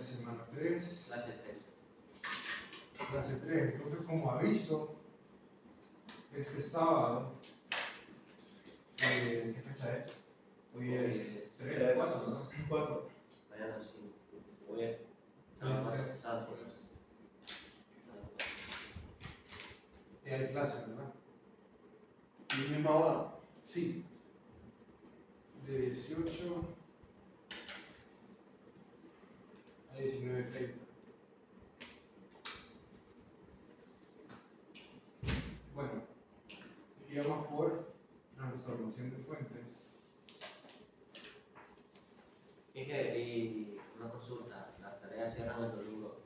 Semana 3. Clase 3. Clase 3. Entonces, como aviso, este sábado, ¿qué fecha es? Hoy es 3, 4, ¿no? 4. Mañana 5. Hoy es 3. Hay clase, ¿verdad? ¿Y misma hora? Sí. De 18 a 19:30. Bueno, aquí vamos por transformación de fuentes. Y una consulta, las tareas cierran el domingo.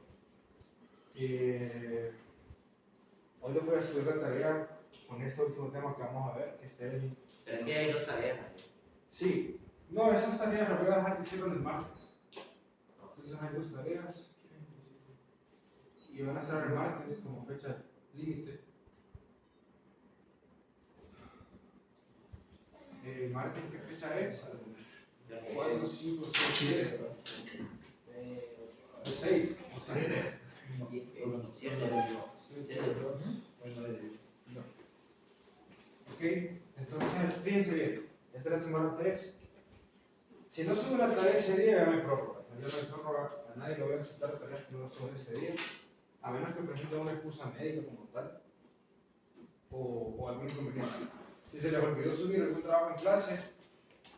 Hoy les voy a subir la tarea con este último tema que vamos a ver, que es el... Pero es que hay 2 tareas ahí. Sí, no, esas tareas las voy a dejar que hicieron el martes. Entonces hay 2 tareas y van a ser el martes como fecha límite. ¿El martes qué fecha es? 4, 5, 6, 7. El 6. O sea, 7. Ok, entonces fíjense bien, esta es la semana 3. Si no subo la tarea ese día, ya no hay prórroga. Ya no hay prórroga, a nadie le voy a aceptar tareas que no suben ese día, a menos que presente una excusa médica como tal, o algún inconveniente. Si se les olvidó subir algún trabajo en clase,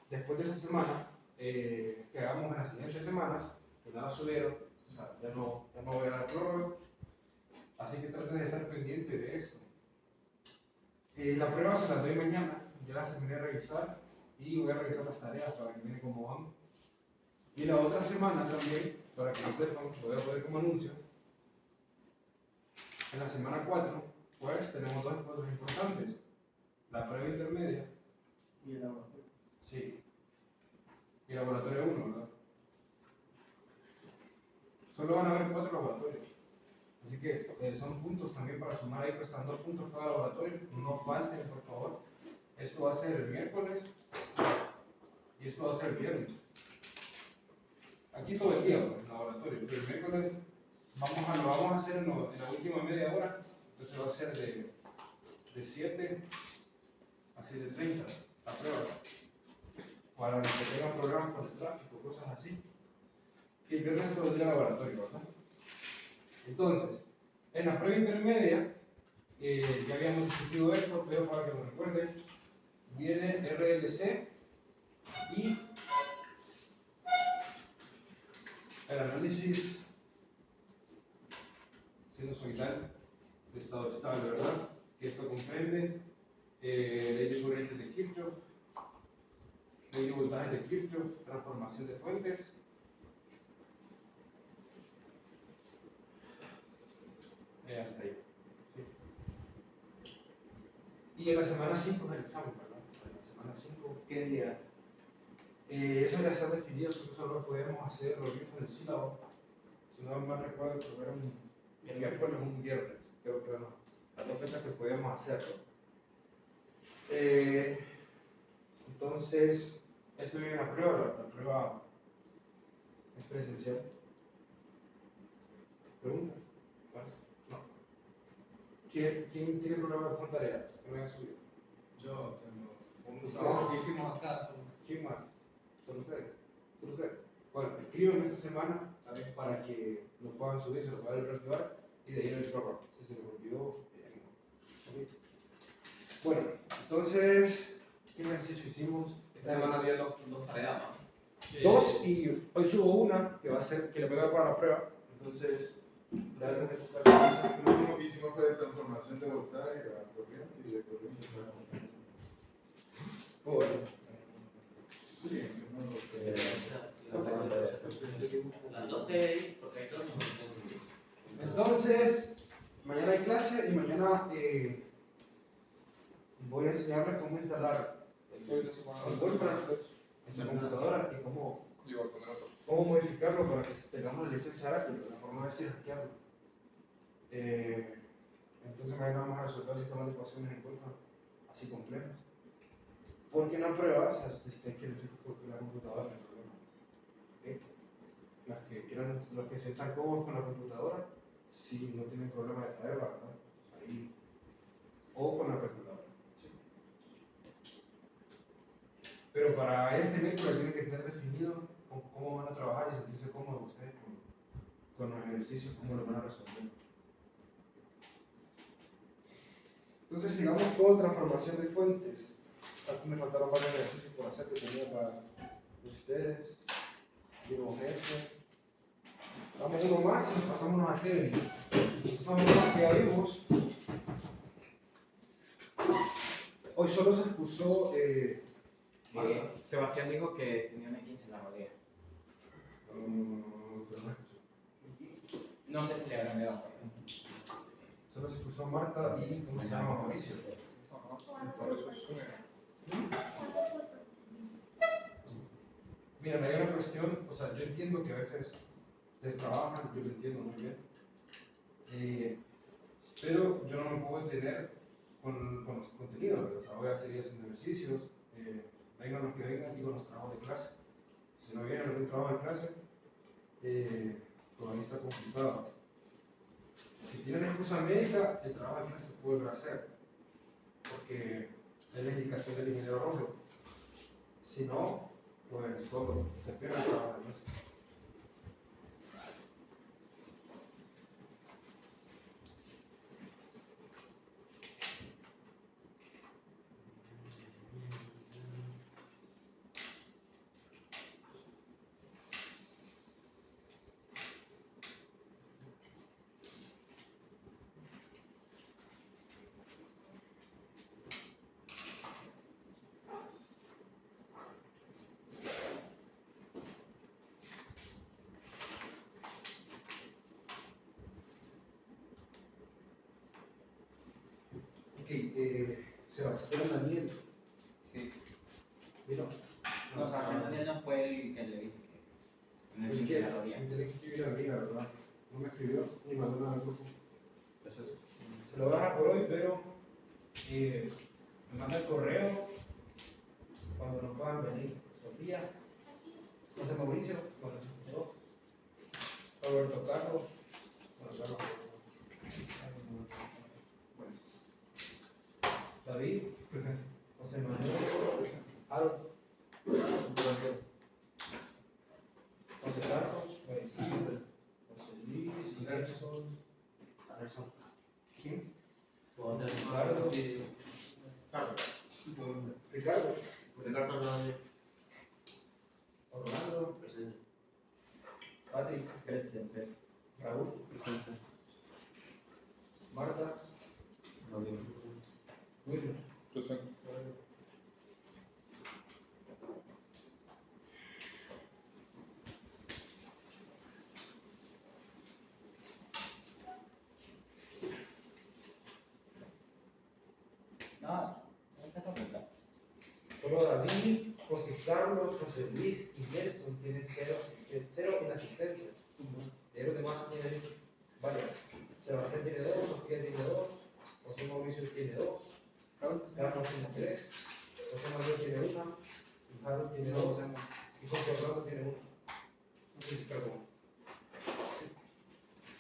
después de esa semana, que hagamos en las siguientes semanas, que no la subieron, o sea, ya no voy a dar prórroga, así que traten de estar pendientes de eso. La prueba se la doy mañana, ya la terminé de revisar y voy a revisar las tareas para que miren cómo van. Y la otra semana también, para que lo sepan, lo voy a poner como anuncio. En la semana 4, pues tenemos 2 cosas importantes: la prueba intermedia Y el laboratorio. sí, y el laboratorio 1, ¿verdad? Solo van a haber 4 laboratorios. Así que son puntos también para sumar ahí, pues están 2 puntos cada laboratorio. No falten, por favor. Esto va a ser el miércoles y esto va a ser el viernes. Aquí todo el día, pues, en el laboratorio. Pero el miércoles lo vamos a hacer en la última media hora. Entonces va a ser de 7 a 7:30 la prueba. Para los que tengan problemas con el tráfico, cosas así. Y el viernes todo el día laboratorio, ¿verdad? Entonces, en la prueba intermedia, ya habíamos discutido esto, pero para que lo recuerden, viene RLC y el análisis sinusoidal de estado estable, ¿verdad? Que esto comprende ley de corrientes de Kirchhoff, ley de voltaje de Kirchhoff, transformación de fuentes. Hasta ahí. ¿Sí? Y en la semana 5 es el examen, ¿verdad? En la semana 5. ¿Qué día? Eso ya está definido, solo lo podemos hacer lo mismo en el sílabo. Si no mal recuerdo, creo que era un miércoles o un viernes, creo que eran las 2 fechas que podíamos hacerlo. Entonces, esto viene en la prueba es presencial. ¿Preguntas? No. ¿Quién tiene problemas con tareas? ¿Qué me ha subido? Yo tengo un trabajo que hicimos acá. ¿Quién más? ¿Solo ustedes? ¿Solo ustedes? Bueno, escriban esta semana para que lo puedan subir, se lo puedan reactivar y de ahí en el programa. Si se les olvidó, no. ¿Okay? Bueno, entonces, ¿qué ejercicio hicimos? Esta semana había dos tareas más. 2 y hoy subo una que va a ser que le voy a dar para la prueba. Entonces, dale un enfoque. Lo último que hicimos fue de transformación de voltaje a corriente y de corriente a corriente. Bueno. Sí, no lo que... Las 2 que hay, porque hay 2. Entonces, mañana hay clase y mañana voy a enseñarles cómo instalar el Wolfram en su computadora y cómo modificarlo para que tengamos la licencia rápida, por no decir hackearlo. Entonces mañana vamos a resolver sistemas de ecuaciones en Wolfram así complejas. Porque en la prueba, o sea, usted quiere porque la computadora no hay problema. los que se están cómodos con la computadora, sí, no tienen problema de traerla, ¿verdad? Ahí. O con la calculadora. Sí. Pero para este miércoles tienen que tener definido cómo van a trabajar y sentirse cómodos ustedes con los ejercicios, cómo lo van a resolver. Entonces sigamos con transformación de fuentes. Aquí me faltaron varios ejercicios por hacer que tenía para ustedes. Vimos ese. Vamos uno más y pasamos a Kevin. Vamos a lo que ya vimos. Hoy solo se expuso. Sebastián dijo que tenía una 15 en la rodilla. Pero no expuso. No sé si le habrán dado. Solo se expuso Marta y ¿cómo se llama? Mauricio. Por eso es Miren, hay una cuestión, o sea, yo entiendo que a veces ustedes trabajan, yo lo entiendo muy bien, pero yo no me puedo detener con los contenidos, o sea, voy a seguir haciendo ejercicios, vengan los que vengan y con los trabajos de clase. Si no vienen algún trabajo de clase, pues ahí está complicado. Si tienen excusa médica, el trabajo de clase se puede volver a hacer, porque es la indicación del ingeniero Rojo. Si no, pues todo, se pierde el trabajo de clase. Ok, Sebastián Daniel. Sí. Vino. No, Sebastián Daniel no fue el que le dije que en el El 15 que de la rodilla. tiene que escribir a mí, la verdad. No me escribió ni mandó nada al grupo. Es eso. Se lo voy a dejar por hoy, pero me manda el correo cuando nos puedan venir. Sofía, José Mauricio, cuando se puso, Roberto Carlos, bueno, Carlos, David, Presente. José Manuel, Aaron, José Carlos, José Luis, Nelson, ¿quién? Ricardo, Ricardo, Ricardo no Orlando, presente. Patrick, Presente. Raúl, Marta, Wilmer. Presente. No, esta es completa. Solo David, José Carlos, José Luis y Nelson tienen cero inasistencia. De los demás tienen varias. Sebastián tiene 2, Sofía tiene 2, José Mauricio tiene 2, Carlos tiene 3, José Manuel tiene 1, y Harold tiene 2, y José Orlando tiene 1. No sé si perdón.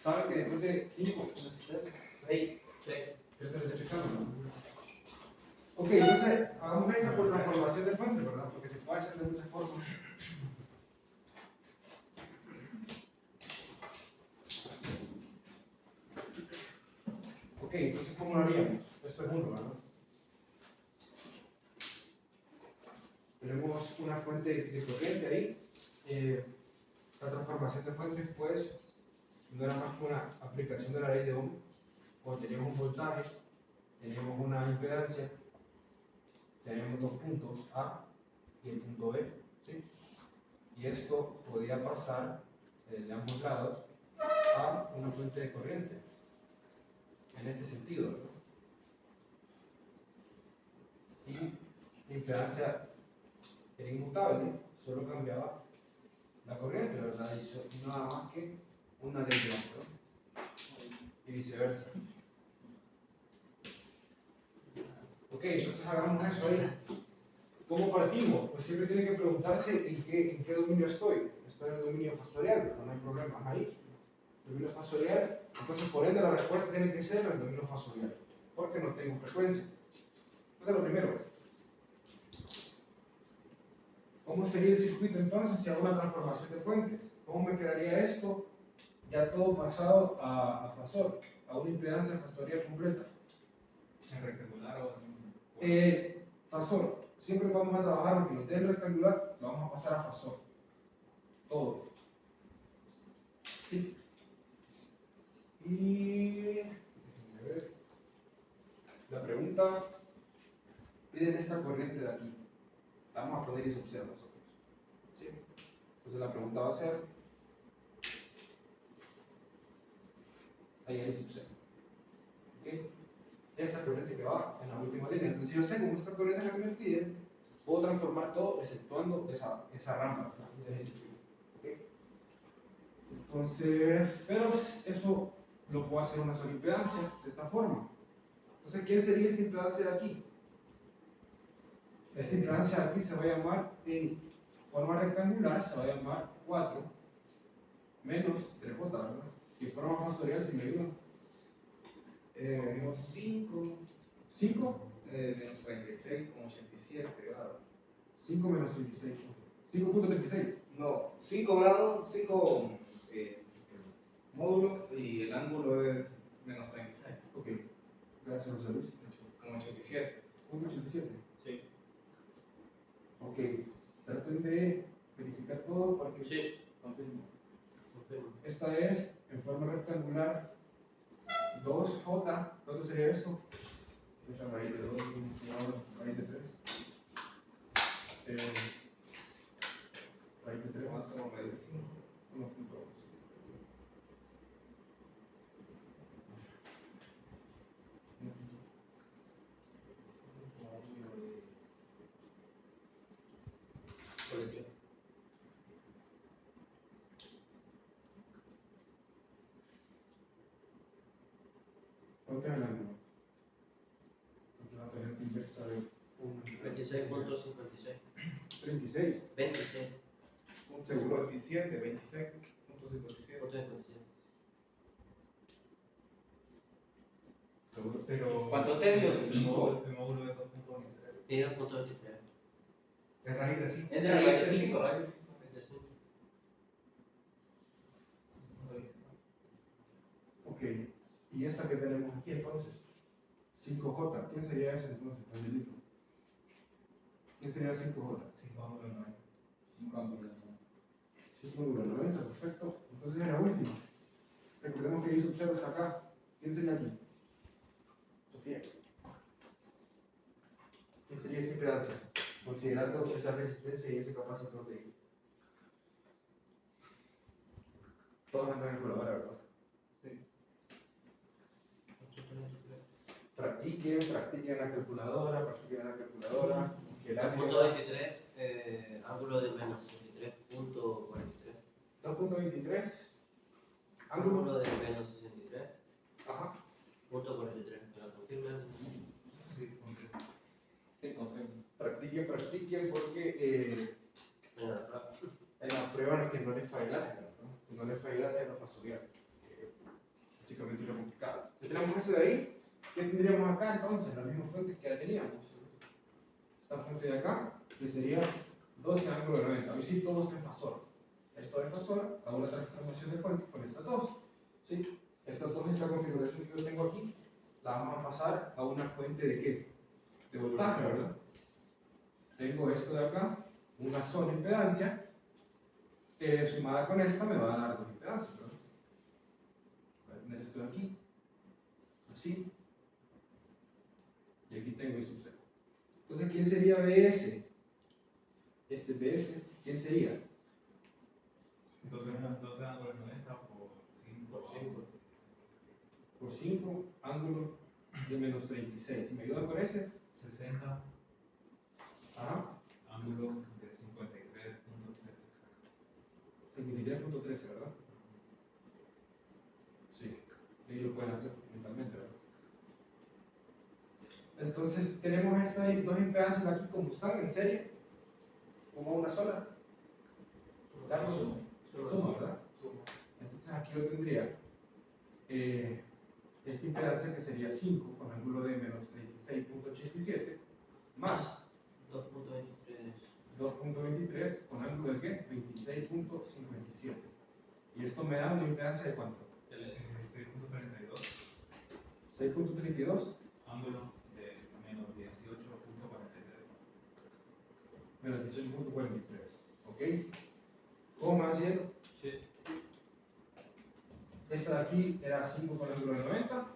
¿Saben que después de 5 inasistencias? 6. ¿Qué te estoy examen? Ok, entonces hagamos esa por transformación de fuente, ¿verdad? Porque se puede hacer de muchas formas. Ok, entonces ¿cómo lo haríamos? Esto es uno, ¿verdad? Tenemos una fuente de corriente ahí. La transformación de fuentes, pues, no era más que una aplicación de la ley de Ohm. Cuando teníamos un voltaje, teníamos una impedancia, teníamos dos puntos A y el punto B, ¿sí? Y esto podía pasar de ambos lados a una fuente de corriente, en este sentido, ¿no? Y la impedancia era inmutable, solo cambiaba la corriente, ¿verdad? Y nada más que una ley de Ohm, ¿no? Y viceversa. Ok, entonces hagamos eso ahí. ¿Cómo partimos? Pues siempre tiene que preguntarse en qué dominio estoy. Estoy en el dominio fasorial, pero no hay problema ahí. Dominio fasorial, entonces por ende la respuesta tiene que ser el dominio fasorial, porque no tengo frecuencia. Entonces lo primero, ¿cómo sería el circuito entonces si hago una transformación de fuentes? ¿Cómo me quedaría esto? Ya todo pasado a fasor, a una impedancia fasorial completa. ¿En rectangular o Fasor, siempre vamos a trabajar, aunque nos den rectangular, lo vamos a pasar a fasor. Todo. ¿Sí? Y déjenme ver. La pregunta, piden esta corriente de aquí. La vamos a poner isopsea nosotros. ¿Sí? Entonces la pregunta va a ser, ahí hay isopsea. ¿Ok? Esta corriente que va en la última línea. Entonces yo sé cómo esta corriente es la que me piden, puedo transformar todo exceptuando esa rampa de ese circuito. ¿Ok? Entonces, pero eso lo puedo hacer una sola impedancia de esta forma. Entonces, ¿quién sería esta impedancia de aquí? Esta impedancia de aquí se va a llamar, en forma rectangular, se va a llamar 4 menos 3J, ¿verdad? Y en forma fasorial, si me ayudan. Menos 5. 5, menos 36,87 grados? 5 menos 36. 5.36. No, 5 grados, 5 módulos y el ángulo es menos 36. Ok. Gracias, José Luis. Como 87. 1.87. Sí. Ok. Traten de verificar todo para que Sí. confirme. Confirmo. Esta es en forma rectangular 2J. ¿Cuánto sería eso? Esa raíz de 2, raíz de 3. Raíz de 3. ¿Cuánto raíz de 5? 1.2. Colegio. ¿Cuánto es el ángulo? Porque la tangente inversa de 26.56. 36. 26. Seguro. 57, 26.57. Punto 57. Pero ¿Cuánto te dio? el módulo es 2.23. Y 2.23. Es raíz de 5. Es raíz de 5. Raíz de 5. 25. Ok. ¿Y esta que tenemos aquí entonces? 5J. ¿Quién sería ese entonces? Danielito. ¿Quién sería 5J? 5 ángulos 9. 5 ángulos. 5,90, perfecto. Entonces es la última. Recordemos que hizo 0 hasta acá. ¿Quién sería aquí? Sofía. ¿Quién sería esa impedancia? Considerando esa resistencia y ese capacitor de ahí. Todos andan en calculadora, ¿verdad? Practiquen la calculadora, que el álgebra. 2.23, ángulo de menos 63.43. 2.23, ángulo. Ángulo de menos 63. Ajá. Punto 43. ¿Me lo confirman? Sí, confirmo. Sí, confirmo. Practiquen porque Venga, en la prueba es que no les falla el álgebra, ¿no? Que no les falla el álgebra fasorial. Básicamente lo complicado. Si tenemos eso de ahí, ¿qué tendríamos acá entonces? Las mismas fuentes que ya teníamos. Esta fuente de acá, que sería 12 ángulo de 90. Hoy sí todo está en fasor. Esto es fasor, hago una transformación de fuente con estas dos. ¿Sí? Estas dos, esta configuración que yo tengo aquí, la vamos a pasar a una fuente de qué? De voltaje, ¿verdad? Tengo esto de acá, una sola impedancia, que sumada con esta me va a dar dos impedancias, ¿verdad? Voy a tener esto de aquí, así, y aquí tengo I sub 0. Entonces, ¿quién sería BS? Este BS, ¿quién sería? 12 ángulos 90 por 5. Por 5, ángulo de menos 36. ¿Me ayudan con ese? 60, Ajá, ángulo de 53.3 exacto. 53.13, ¿verdad? Sí, ahí lo pueden hacer mentalmente, ¿verdad? Entonces tenemos estas dos impedancias aquí como están en serie, como una sola. Carlos, suma, ¿verdad? Entonces aquí yo tendría esta impedancia que sería 5 con ángulo de menos 36.87 más 2.23 con ángulo de ¿qué? 26.57. Y esto me da una impedancia de ¿cuánto? El 6.32, 6.32 ángulo de menos 18.43. menos 18.43. ¿Ok? Coma haciendo. Sí. Esta de aquí era 5 con ángulo de 90.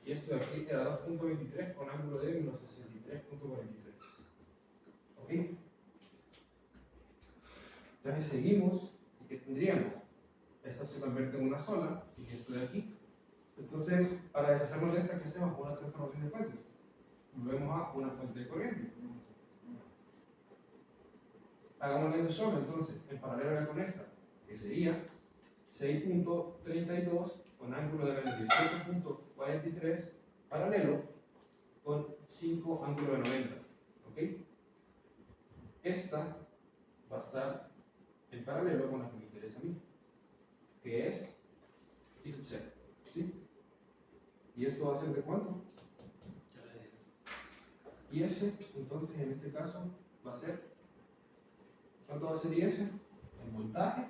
Y esto de aquí era 2.23 con ángulo de menos 63.43. ¿Ok? Entonces seguimos. ¿Y qué tendríamos? Esta se convierte en una sola. Y esto de aquí. Entonces, para deshacernos de esta, ¿qué hacemos? Una transformación de fuentes. Volvemos a una fuente de corriente. Hagámosle un solo, entonces, en paralelo con esta, que sería 6.32 con ángulo de menos 18.43 paralelo con 5 ángulo de 90. ¿Ok? Esta va a estar en paralelo con la que me interesa a mí, que es I sub 0. ¿Sí? ¿Y esto va a ser de cuánto? Y ese, entonces, en este caso, va a ser, ¿cuánto va a ser IS? El voltaje,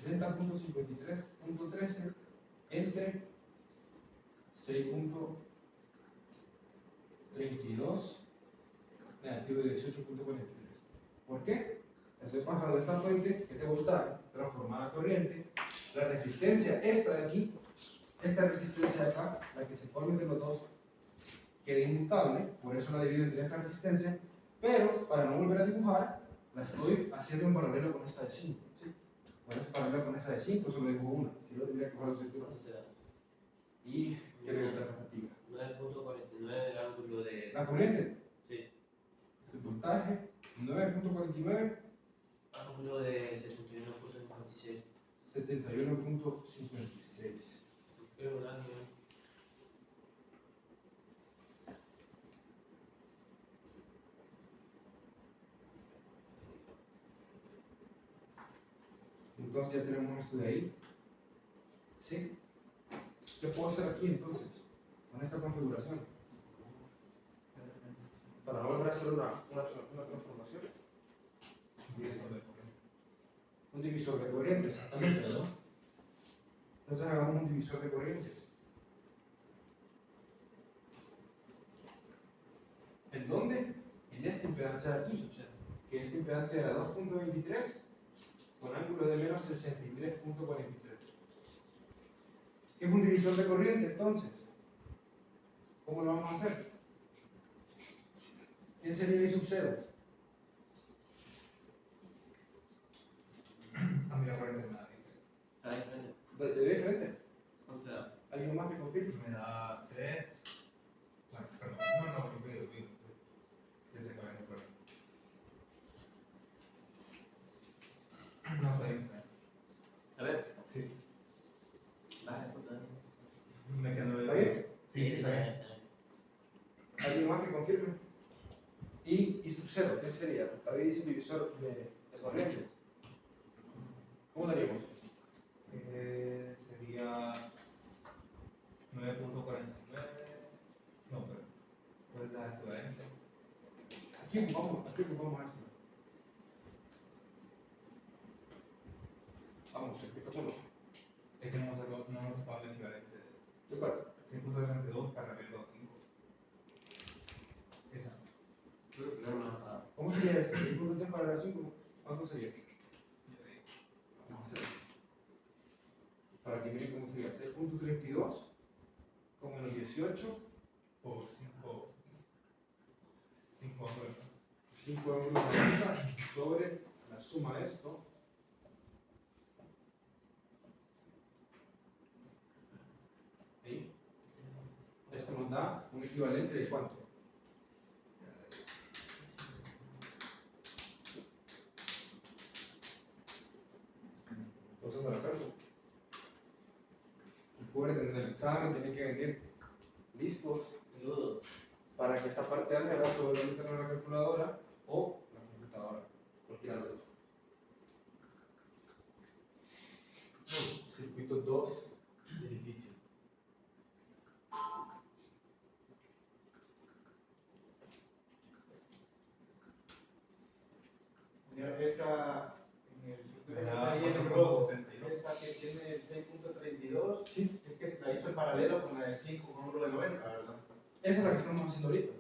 60.53.13 entre 6.32 negativo de 18.43. ¿Por qué? Estoy pasando de esta fuente, que es de voltaje, transformada a corriente, la resistencia, esta de aquí, esta resistencia de acá, la que se forma entre los dos, queda inmutable, por eso la divido entre esa resistencia, pero para no volver a dibujar, la estoy haciendo en paralelo con esta de 5. ¿Sí? Bueno, es paralelo con esa de 5, solo dibujo una, si no tendría que jugar los cinturones. Y quiero evitar la fatiga. 9.49 el ángulo de. La corriente, Sí. es el voltaje, 9.49, Ángulo de 71.56. 71.56. Creo un ángulo. Entonces ya tenemos esto de ahí. ¿Sí? ¿Qué puedo hacer aquí entonces? Con esta configuración. Para no volver a hacer una transformación. Un divisor de corriente, exactamente, ¿verdad? Entonces hagamos un divisor de corriente. ¿En dónde? En esta impedancia de aquí, que esta impedancia era 2.23 con ángulo de menos 63.43. ¿Qué es un divisor de corriente entonces? ¿Cómo lo vamos a hacer? ¿Quién sería I sub 0? A mí la corriente me da Está diferente. ¿De frente? ¿Cuánto da? ¿Alguien más que confirme? Me da 3. Bueno, perdón. No, lo pido. Ya se acaba de acuerdo. No sé. A ver. Sí. Baja el punto. Me quedo ¿Está bien? Sí, está bien. ¿Alguien más que confirme? Y I sub 0, ¿qué sería? También dice divisor de corriente. ¿Cómo lo haríamos? Sería 9.49. No, pero. ¿Cuál es la equivalente? Aquí ocupamos esto. Vamos, escritámoslo. Es que no hemos sacado el equivalente. ¿De cuál? 6.32 para el 5. Esa. No, no. ¿Cómo sería esto? 6.3 para la 5, ¿cuánto sería? Vamos a hacer. Para que miren cómo sería. 6.32 con menos 18. Por 5 ángulos. 5 ángulos 90 sobre la suma de esto. Ahí. Esto nos da un equivalente de ¿cuánto? Entonces me lo cargo. Recuerden, en el examen tienen que venir listos en Saludos. para que esta parte de álgebra solo la metan en la calculadora o la computadora, cualquiera de los dos. Circuito 2 de edificio. Mira, esta, en el circuito que Era está ahí en el 4.72. rojo, esta que tiene 6.32, Sí. es que la hizo en paralelo con la de 5 con ángulo de 90, ¿verdad? Esa es la que estamos haciendo ahorita.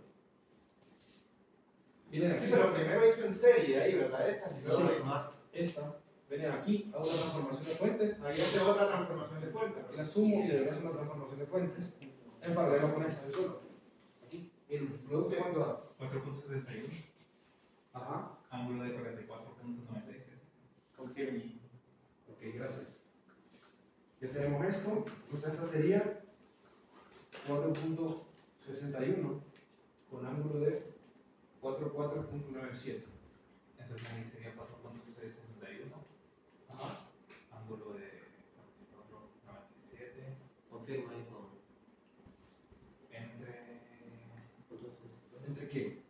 Vienen Sí, aquí, pero primero hizo en serie ahí, ¿verdad? Esa, y Sí, luego sí, más. esta, vienen aquí, hago una transformación de fuentes, ahí hace otra transformación de cuenta. y la sumo y le regreso una transformación de fuentes, en paralelo con esta de solo. Aquí, el producto cuánto da. 4.71, Ajá, ángulo de 44.97. Confirmo. ok, gracias. Ya tenemos esto, pues esta sería 4.61 con ángulo de 44.97. Entonces ahí sería 4.61, Ajá. ángulo de 44.97, Confirma ahí con. entre ¿Entre qué?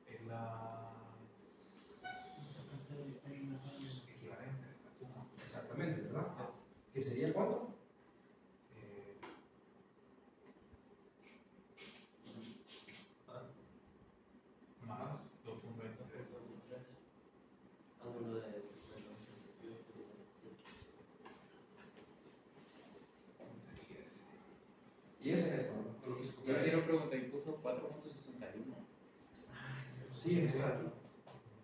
es la equivalente, la suma. Exactamente, ¿verdad? ¿Qué sería cuánto? Eh, más 2.23. Ángulo de. Y ese es esto, ¿no? Lo que Yo escoger ahí. quiero preguntar, impuso 4.61. Sí, ese es aquí.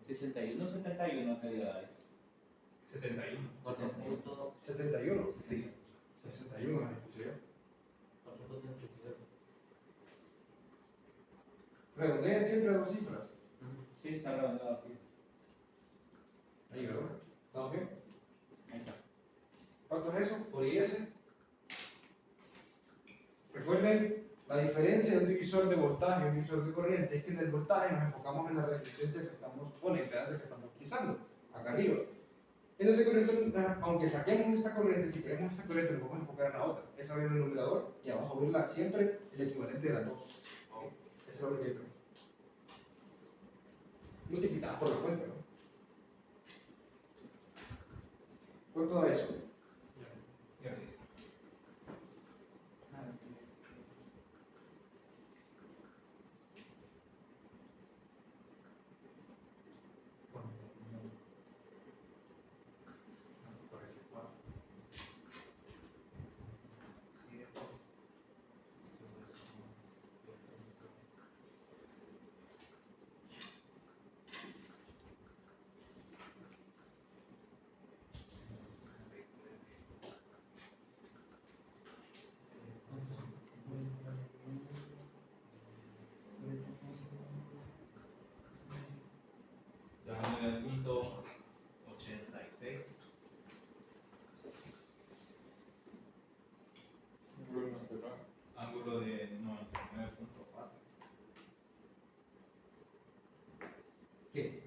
61, 71 te dio ahí. 71. 71. Sí. 61 la escuché yo. Redondeen siempre dos cifras. Sí, está redondado, sí. Ahí, ¿verdad? ¿Estamos bien? Ahí está. ¿Cuánto es eso? Por IS. Recuerden, la diferencia de un divisor de voltaje y un divisor de corriente es que en el voltaje nos enfocamos en la resistencia que estamos, o la impedancia que estamos utilizando, acá arriba. En el de corriente, aunque saquemos esta corriente, si queremos esta corriente, nos vamos a enfocar en la otra. Esa viene en el numerador y abajo verla siempre el equivalente de las dos. ¿Ok? Esa es la única diferencia. Multiplicada por la cuenta, ¿no? ¿Cuánto da eso? Ya. Ya en el punto 86. Ángulo de 99.4. ¿Qué?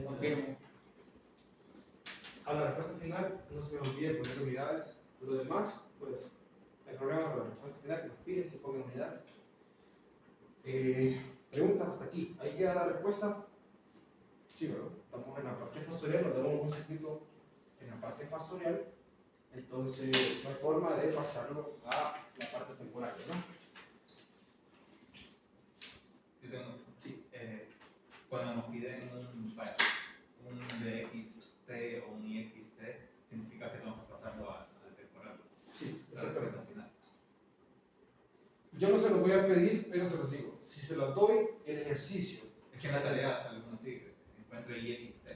Confirmo. A la respuesta final, no se nos olvide poner unidades. Lo demás, pues, el problema con la respuesta final que nos pide si pongan unidades. Preguntas hasta aquí. ¿Ahí queda la respuesta? Sí, ¿verdad? Estamos en la parte fasorial, nos damos un circuito en la parte fasorial, entonces no hay forma de pasarlo a la parte temporal, ¿verdad? Yo tengo. Sí. Cuando nos piden un DXT o un IXT, significa que tenemos que pasarlo al temporal. Sí, La exactamente. respuesta final. Yo no se los voy a pedir, pero se los digo. Si se los doy, el ejercicio. Es que en la tarea sale uno así, encuentre IXT.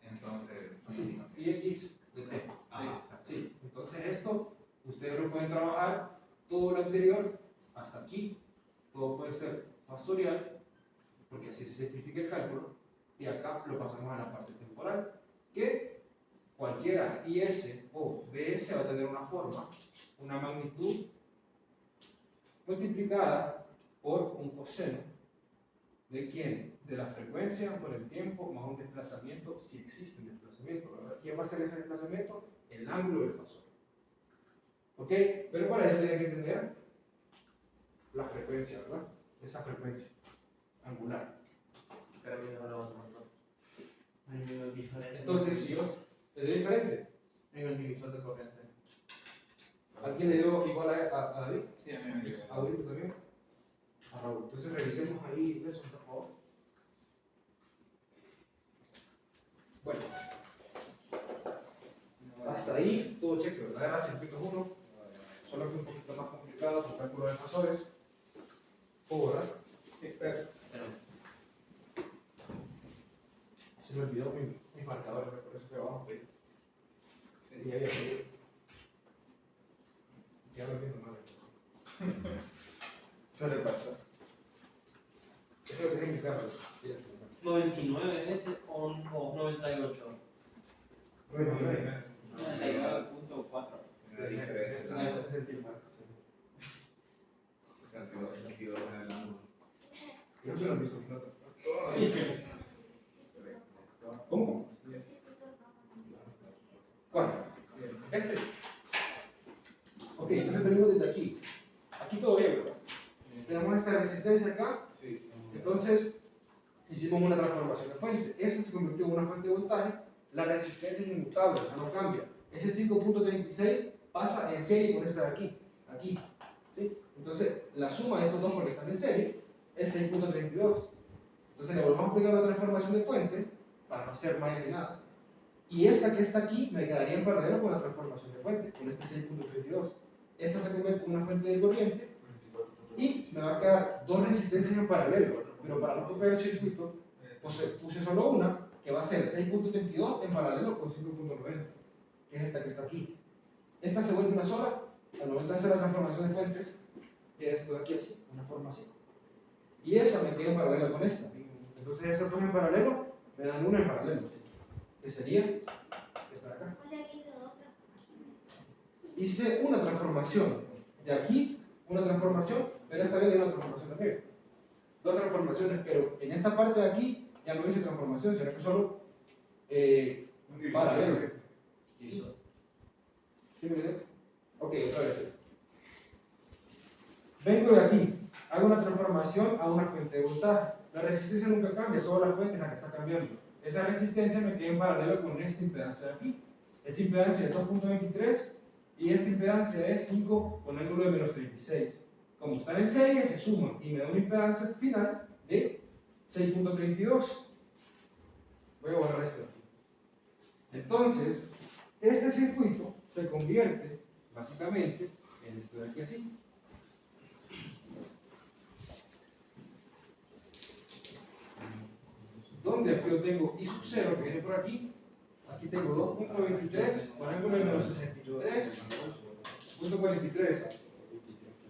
Entonces, Así, IX de T. exacto. Sí, entonces esto, ustedes lo pueden trabajar todo lo anterior hasta aquí. Todo puede ser fasorial, porque así se simplifica el cálculo. Y acá lo pasamos a la parte temporal, que cualquiera IS o BS va a tener una forma, una magnitud multiplicada por un coseno. ¿De quién? De la frecuencia por el tiempo más un desplazamiento, si existe un desplazamiento, ¿verdad? ¿Quién va a hacer ese desplazamiento? El ángulo del fasor. ¿Ok? Pero para eso tienen que tener la frecuencia, ¿verdad? Esa frecuencia angular. Pero a mí no lo vas a mandar. Entonces, si yo le doy diferente, En el divisor de corriente. ¿alguien le dio igual a David? Sí, a mí me dio. ¿A David también? A Raúl. Entonces revisemos ahí eso, por favor. Bueno, hasta ahí todo cheque, ¿verdad? Era circuito 1, solo que un poquito más complicado con cálculo de fasores. ¿Verdad? Pero, Se me olvidó mis marcadores, por eso que abajo. Sí. Y ahí así. Ya lo entiendo mal. Suele pasar. Eso es lo que tiene que quedar. 99 ese o 98. 99. 99.4. Es diferente. Ah, ese es el tiempo. 62 en el ángulo. Yo se lo he visto en nota. Todo. ¿Cómo? ¿Cuál? Este. Ok, entonces venimos desde aquí. Aquí todo bien, ¿verdad? Tenemos esta resistencia acá. Sí. Entonces, hicimos una transformación de fuente. Esta se convirtió en una fuente de voltaje. La resistencia es inmutable, o sea, no cambia. Ese 5.36 pasa en serie con esta de aquí. Aquí. ¿Sí? Entonces, la suma de estos dos, porque están en serie, es 6.32. Entonces, le volvemos a aplicar la transformación de fuente para no hacer más ni nada. Y esta que está aquí me quedaría en paralelo con la transformación de fuente, con este 6.32. Esta se convierte en una fuente de corriente y me va a quedar dos resistencias en paralelo. Pero para no copiar el circuito, puse solo una, que va a ser 6.32 en paralelo con 5.90, que es esta que está aquí. Esta se vuelve una sola, al momento de hacer la transformación de fuentes, queda esto de aquí así, una forma así. Y esa me queda en paralelo con esta. Entonces esas dos en paralelo me dan una en paralelo, que sería esta de acá. O sea que hizo dos transformaciones. Hice una transformación de aquí, una transformación, pero esta vez hay una transformación también. Dos transformaciones, pero en esta parte de aquí ya no hice transformación, sino que solo paralelo. ¿Sí me entienden? Ok, otra vez. Vengo de aquí, hago una transformación a una fuente de voltaje. La resistencia nunca cambia, solo la fuente es la que está cambiando. Esa resistencia me queda en paralelo con esta impedancia de aquí. Esta impedancia es 2.23 y esta impedancia es 5 con ángulo de menos 36. Como están en serie, se suman y me da una impedancia final de 6.32. Voy a borrar esto aquí. Entonces, este circuito se convierte básicamente en esto de aquí así. Donde aquí yo tengo I sub 0 que viene por aquí. Aquí tengo 2.23 con ángulo de menos 63.43.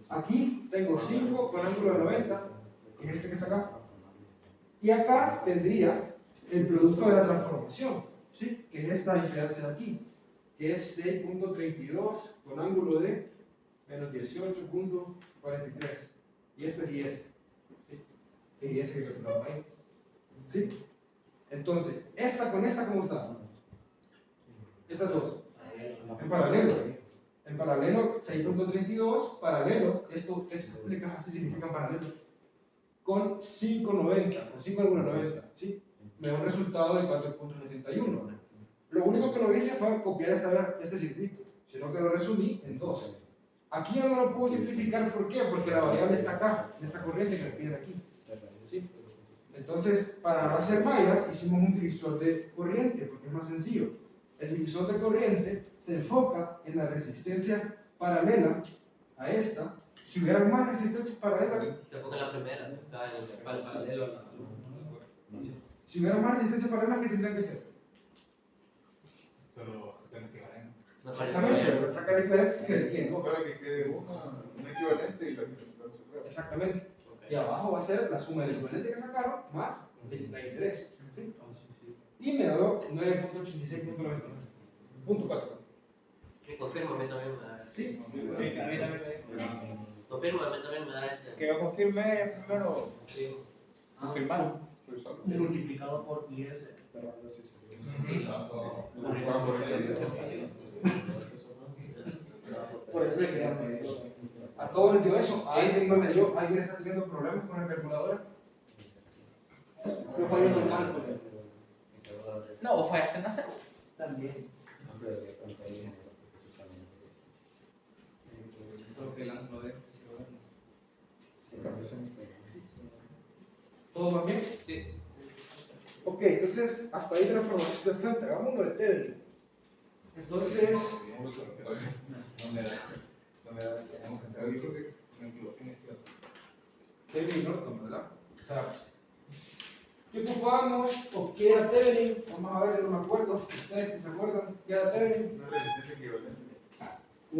Aquí tengo 5 con ángulo de 90, que es este que está acá. Y acá tendría el producto de la transformación, ¿sí? Que es esta impedancia de aquí, que es 6.32 con ángulo de menos 18.43. Y este es 10. ¿Sí? Y 10 que calculamos ahí. ¿Sí? Entonces, esta con esta, ¿cómo está? Estas dos. En paralelo. En paralelo, 6.32, paralelo, esto explica así significa paralelo, con 5.90, con 5,90, ¿sí? Me da un resultado de 4.71. Lo único que no hice fue copiar este circuito, sino que lo resumí en dos. Aquí ya no lo puedo simplificar, ¿por qué? Porque la variable está acá, en esta corriente que me piden aquí. ¿Sí? Entonces, para no hacer mallas, hicimos un divisor de corriente, porque es más sencillo. El divisor de corriente se enfoca en la resistencia paralela a esta. Si hubieran más resistencias paralelas, se pone la primera, está en el paralelo a la. si hubieran más resistencias paralelas, ¿qué tendrían que ser? Solo se tiene equivalente. Exactamente, sacar equivalentes que le tienen dos. Para que quede un equivalente y la resistencia prueba. Exactamente. Y abajo va a ser la suma del equivalente que sacaron más 23. ¿Sí? Y me da 9.86.99. Punto 4. Y confírmame también me da ese. ¿Sí? Sí, a mí también me dio. Gracias. Confírmame también me da ese. Que yo confirmé primero. Confirmar. Multiplicado por IS. Sí, Por eso le quería medir. ¿A todos les dio eso? ¿A alguien no le dio? ¿Alguien está teniendo problemas con la calculadora? Yo fallo en el cálculo. No, vos fallaste en hacerlo. También. Creo que el ángulo de este, ¿Todo va bien? Sí. Ok, entonces hasta ahí transformación de frente. Hagamos uno de Tebel. Entonces, no me da. No me da. Tenemos que hacer. Yo creo que me equivoqué en este otro. Tebel y Norton, ¿verdad? O sea, ¿qué ocupábamos o qué era Tebel? Vamos a ver, yo no me acuerdo. ¿Ustedes que se acuerdan? ¿Qué era Tebel? Una resistencia equivalente.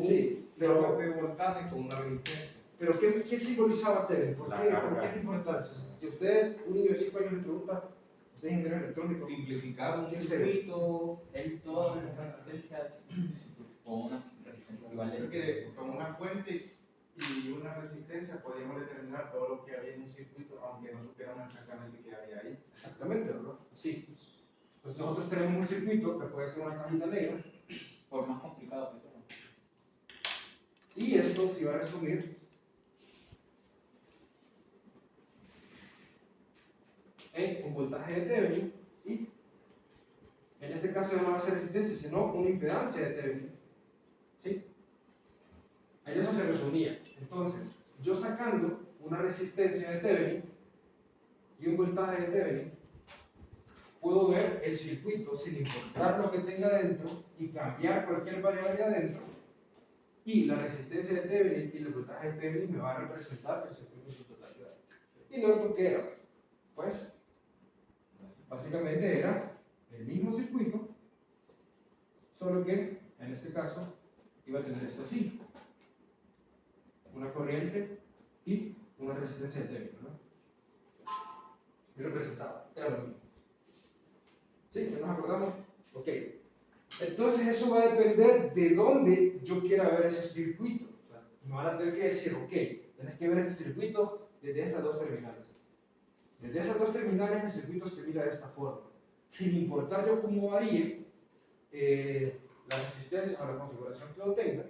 Sí, Pero pero, de voltaje con una resistencia. pero ¿qué simbolizaba Tebel? ¿Por La qué? carga. ¿Por qué es importante? O sea, si usted, un niño de 5 años, le pregunta, usted es ingeniero electrónico, Simplificar un ¿Qué es circuito. Él todo en resistencia con una resistencia Creo equivalente. que con una fuente y una resistencia podíamos determinar todo lo que había en un circuito, aunque no supiéramos exactamente qué había ahí. exactamente, ¿verdad? Sí. Entonces nosotros tenemos un circuito que puede ser una cajita negra, Por más complicado que sea. y esto se va a resumir en un voltaje de Thevenin y en este caso ya no va a ser resistencia, sino una impedancia de Thevenin. ¿Sí? En eso se resumía. Entonces, yo sacando una resistencia de Thevenin y un voltaje de Thevenin, puedo ver el circuito sin importar lo que tenga dentro y cambiar cualquier variable adentro, y la resistencia de Thevenin y el voltaje de Thevenin me va a representar el circuito en su totalidad. ¿Y Norton qué era? Pues, básicamente era el mismo circuito, solo que en este caso iba a tener esto así: una corriente y una resistencia de Thevenin, ¿no? Y representaba, era lo mismo. ¿Sí? ¿Ya nos acordamos? Ok. Entonces eso va a depender de dónde yo quiera ver ese circuito. O sea, me van a tener que decir, ok, tienes que ver este circuito desde estas dos terminales. Desde esas dos terminales el circuito se mira de esta forma. Sin importar yo cómo varíe la resistencia o la configuración que yo tenga,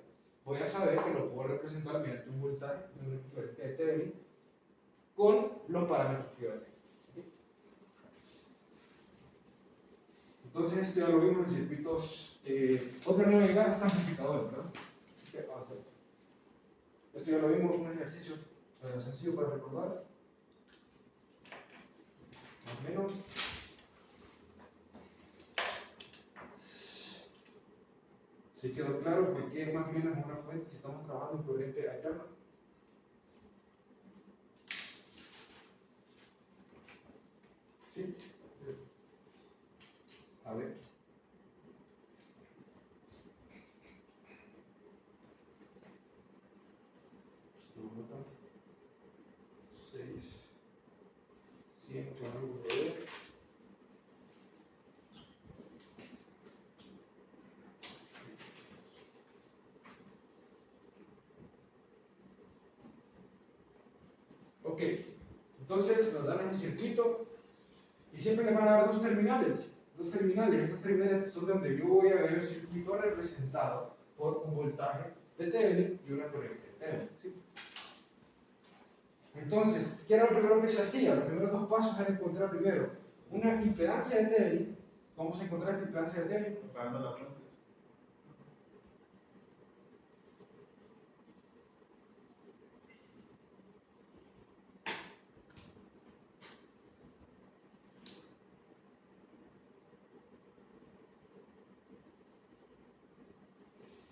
voy a saber que lo puedo representar mediante un voltaje, un equivalente de Thevenin, con los parámetros que yo tenga. Entonces esto ya lo vimos en circuitos, otra no llegar hasta amplificadores, ¿verdad? Así que avancemos. Esto ya lo vimos en un ejercicio sencillo para recordar. Más o menos. ¿Sí quedó claro por qué más o menos en una fuente si estamos trabajando en corriente alterna? ¿Sí? A ver. Lo notan. 6, 100 con algo de. Ok, entonces nos dan el circuito y siempre le van a dar dos terminales. Estas terminales son donde yo voy a ver el circuito representado por un voltaje de Thevenin y una corriente de Thevenin. ¿Sí? Entonces, ¿qué era lo primero que se hacía? Los primeros dos pasos eran encontrar primero una impedancia de Thevenin. Vamos a encontrar esta impedancia de Thevenin. Apagando la fuente.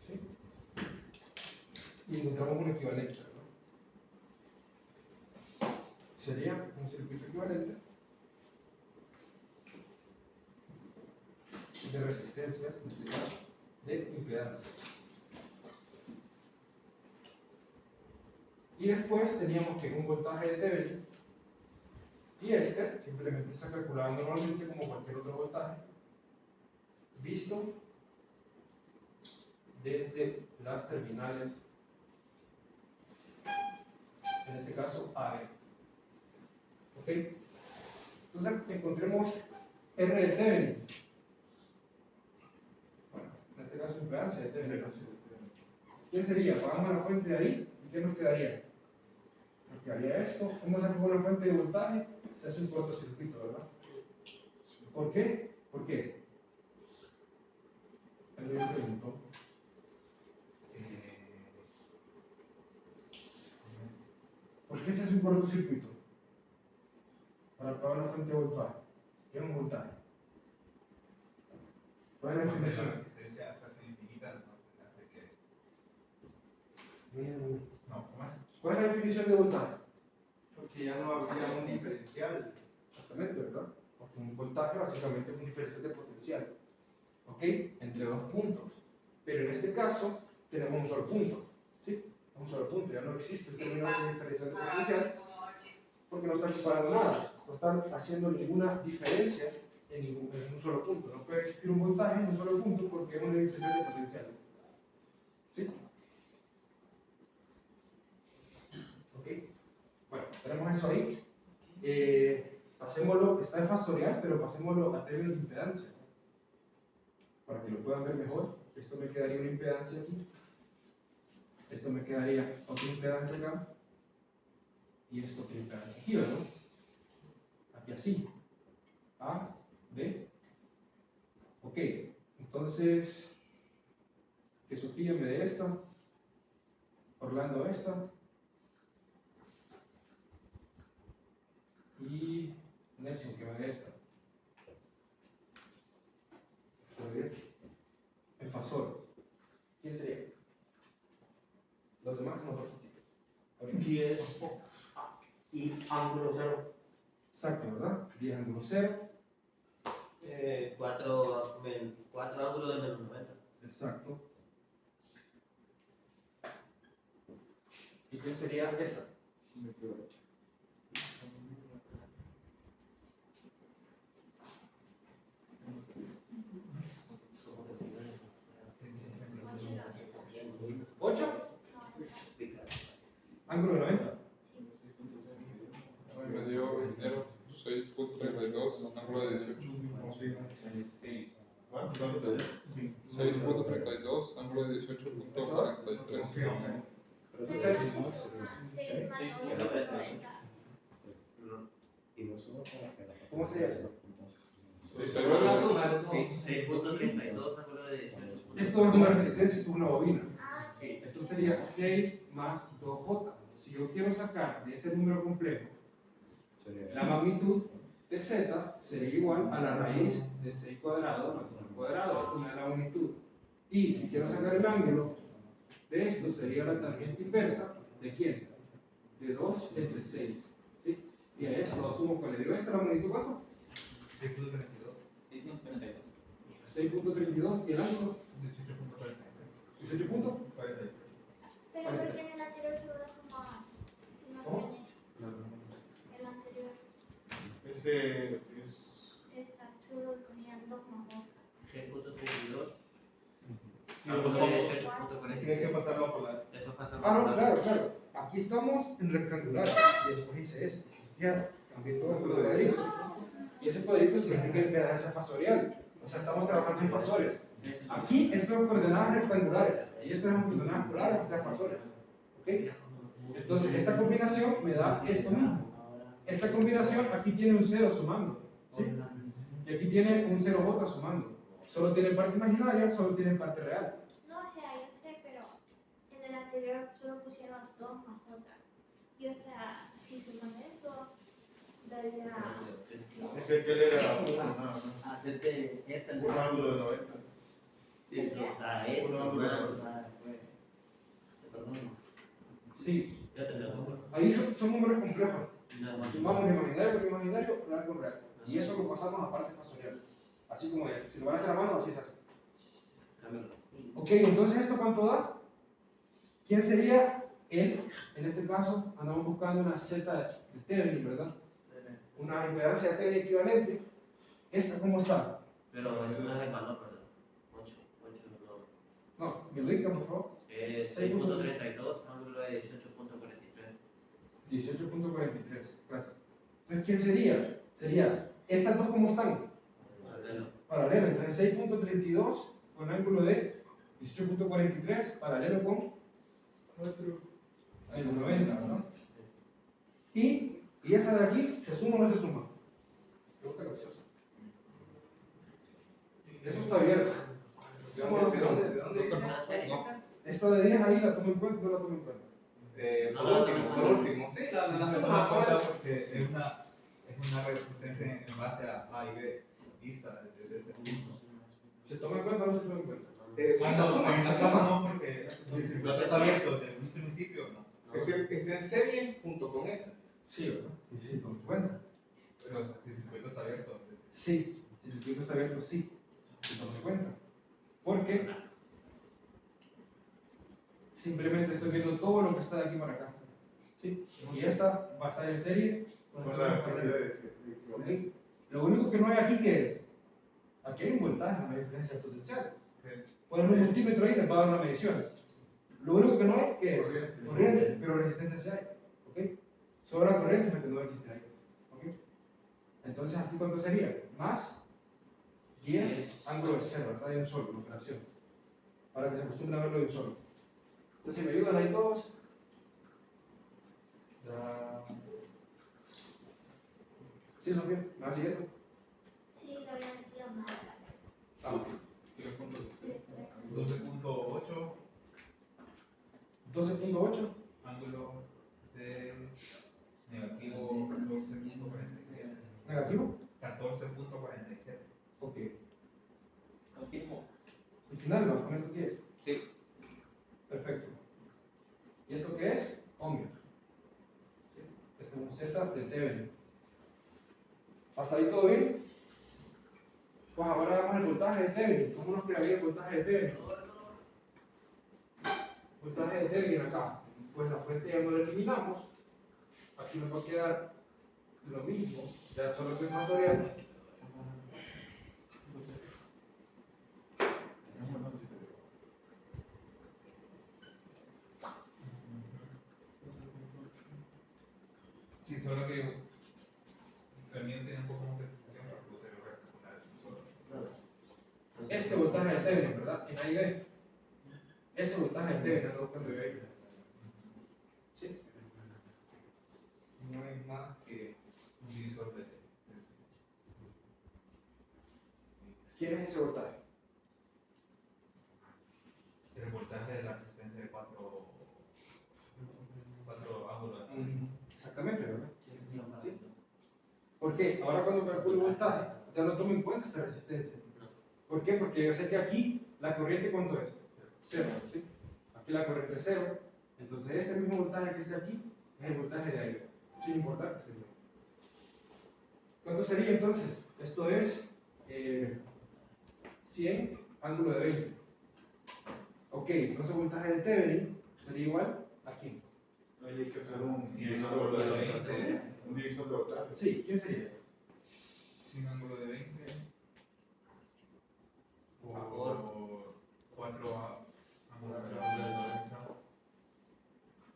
¿Sí? Y encontramos una equivalencia, ¿no? Sería un circuito equivalente de resistencias, en este caso, de impedancia. Y después teníamos que un voltaje de Thevenin, y este simplemente está calculado normalmente como cualquier otro voltaje, visto desde las terminales, en este caso AB. ¿Ok? Entonces encontremos R de Thevenin. Bueno, en este caso impedancia de Thevenin. ¿Quién sería? Apagamos la fuente de ahí ¿qué nos quedaría? Nos quedaría esto. ¿Cómo se hace con una fuente de voltaje? Se hace un cortocircuito, ¿verdad? ¿Por qué? ¿Por qué? Alguien me preguntó. ¿Por qué se hace un cortocircuito? Para apagar una fuente de voltaje. ¿Qué es un voltaje? ¿Cuál es la Cuando la definición? resistencia se hace infinita, entonces hace que. Bien. No, ¿cómo es? ¿Cuál es la definición de voltaje? Porque ya no habría un diferencial. Exactamente, ¿verdad? Porque un voltaje básicamente es un diferencial de potencial. ¿Ok? Entre dos puntos. Pero en este caso tenemos un solo punto. ¿Sí? Un solo punto. Ya no existe el término de diferencial de potencial porque no está comparando nada. No están haciendo ninguna diferencia en un solo punto. No puede existir un voltaje en un solo punto porque es una diferencial de potencial. ¿Sí? ¿Ok? Bueno, tenemos eso ahí. Pasémoslo, está en fasorial, pero pasémoslo a términos de impedancia. Para que lo puedan ver mejor, esto me quedaría una impedancia aquí. Esto me quedaría otra impedancia acá. Y esto otra impedancia aquí, ¿verdad? Aquí así. A, B. Ok, entonces, que Sofía me dé esta. Orlando esta. Y Nelson que me dé esta. El fasor. ¿Quién sería? Los demás no participan. 10 y ángulo 0. Exacto, ¿verdad? 10 ángulo 0. 4 ángulos de menos 90. Exacto. ¿Y quién sería esa? Me quedo así. 8. Ángulo de 90. Me dio 6.32, ángulo de 18. ¿Cuánto te dio? 6.32, ángulo de 18.43. Entonces es 6 más 90. ¿cómo sería esto? 6.32 ángulo de 18. Esto es una resistencia, esto es una bobina. Ah, sí. Esto sería 6 más 2J. Si yo quiero sacar de este número complejo la magnitud de Z, sería igual a la raíz de 6 cuadrado más 2 al cuadrado. Esto me da la magnitud. Y si quiero sacar el ángulo de esto, sería la tangente inversa ¿de quién? De 2 entre 6. ¿Sí? Y a eso lo asumo con le digo esta la magnitud ¿cuánto? 6.32. 6.32 y el ángulo 18.43. 18 puntos. Pero porque en el anterior solo sumaba. No ¿Cómo? sé en el anterior. Ese es. Esta solo ponían 2 más 2. 6.32 Sí, ángulo de Tienes 18.43. que pasarlo por las. Esto pasa Ah, no, claro, claro. Aquí estamos en rectangular. Y después hice esto. Ya, cambié todo por cuadrito. Y ese cuadrito significa impedancia fasorial. O sea, estamos trabajando en fasores. Aquí esto es coordenadas rectangulares. Y esto es coordenadas polares, o sea, fasores. ¿Ok? Entonces, esta combinación me da esto mismo. Esta combinación aquí tiene un 0 sumando. ¿Sí? Y aquí tiene un 0J sumando. Solo tiene parte imaginaria, solo tiene parte real. No, o sea, yo sé, pero en el anterior solo pusieron 2 más J. Y o sea, si suman eso, daría. Es que él era uno, nada más. Hacerte esta Un ángulo de 90. Sí, o sea, esto, Un ángulo de más, 90. perdón. Sí. Ya tenemos. Ahí son números complejos. Nada más. Sumamos imaginario con imaginario, real con real. Y eso lo pasamos a parte fasorial. Así como es. Si lo van a hacer a mano, así se hace. Cámbialo. Ok, entonces ¿esto cuánto da? ¿Quién sería él? En este caso, andamos buscando una Z de Thevenin, ¿verdad? Una impedancia de Thevenin equivalente. ¿Esta cómo está? Pero eso no es el valor, ¿verdad? 8 no. No, me lo dictan, por favor. 6.32 ángulo de 18.43. 18.43, gracias. Entonces, ¿quién sería? Sería, ¿estas dos cómo están? Paralelo. Paralelo, entonces 6.32 con ángulo de 18.43, paralelo con en los 90, ¿no? Y esta de aquí, ¿se suma o no se suma? Pregunta graciosa. Eso está abierto. ¿De dónde dice? ¿Una serie? Esta de 10 ahí la tomo en cuenta o no la tomo en cuenta. Por último, sí, la Se suma toma en cuenta actual. porque es una resistencia en base a y B vista desde ese punto. ¿Se toma en cuenta o no se toma en cuenta? Sí, la suma, en la este caso suma. no, porque si el circuito está abierto desde un principio, no. Está en serie junto con esa. Sí, ¿verdad? Y sí, toma en cuenta. Pero si el circuito está abierto, Sí, si el circuito está abierto, sí, se toma en cuenta. Porque simplemente estoy viendo todo lo que está de aquí para acá. ¿Sí? Y esta va a estar en serie con Con esta la otra propiedad pared. de ¿Ok? Lo único que no hay aquí, ¿qué es? Aquí hay un voltaje, no hay diferencia potencial. Ponen un multímetro ahí y les va a dar una medición. Lo único que no hay, ¿qué es? Corriente. Corriente, pero resistencia sí hay. ¿Ok? Sobra corriente es lo que no va a existir ahí. ¿Ok? Entonces, ¿aquí cuánto sería? Más 10 ángulo de cero, ¿verdad? De un solo, una operación. Para que se acostumbren a verlo de un solo. Entonces, ¿me ayudan ahí todos? ¿Sí, Sofía? ¿Me vas siguiendo? Sí, lo había metido mal. Ah, ok. 12.8 12.8. ángulo de negativo 14.47. ¿Negativo? 14.47. Ok. Confirmo. ¿Y final, ¿no? ¿Con esto qué es? Sí. Perfecto. ¿Y esto qué es? Ohmio. ¿Sí? Este es un Z de Thevenin. ¿Hasta ahí todo bien? Pues ahora vamos al voltaje de Thevenin. ¿Cómo nos quedaría el voltaje de Thevenin? Voltaje de Thevenin acá. Pues la fuente ya no la eliminamos. Aquí nos va a quedar lo mismo. Ya solo que factorial. Sí, solo que también tiene un poco más de explicación para poder recalcular el solo. Este voltaje de Thevenin, ¿verdad? En A y B. Ese voltaje de Thevenin ando buscando yo ahí. ¿Sí? No es más que un divisor de. ¿Quién es ese voltaje? El voltaje de la resistencia de 4 ángulos. Exactamente, ¿verdad? ¿Sí? ¿Por qué? Ahora cuando calculo el voltaje, ya no tomo en cuenta esta resistencia. ¿Por qué? Porque yo sé que aquí la corriente, ¿cuánto es? Cero, ¿sí? Aquí la corriente es cero. Entonces este mismo voltaje que esté aquí es el voltaje de aire. Sin importar que esté bien. ¿Cuánto sería entonces? Esto es 100 ángulo de 20. Ok, entonces el voltaje de Thevenin sería igual a quién. Ahí hay que hacer un Sí, divisor ángulo de de 20. un divisor de voltaje. Sí, ¿quién sería? Sin ángulo de 20. Por 4 ángulos de 90.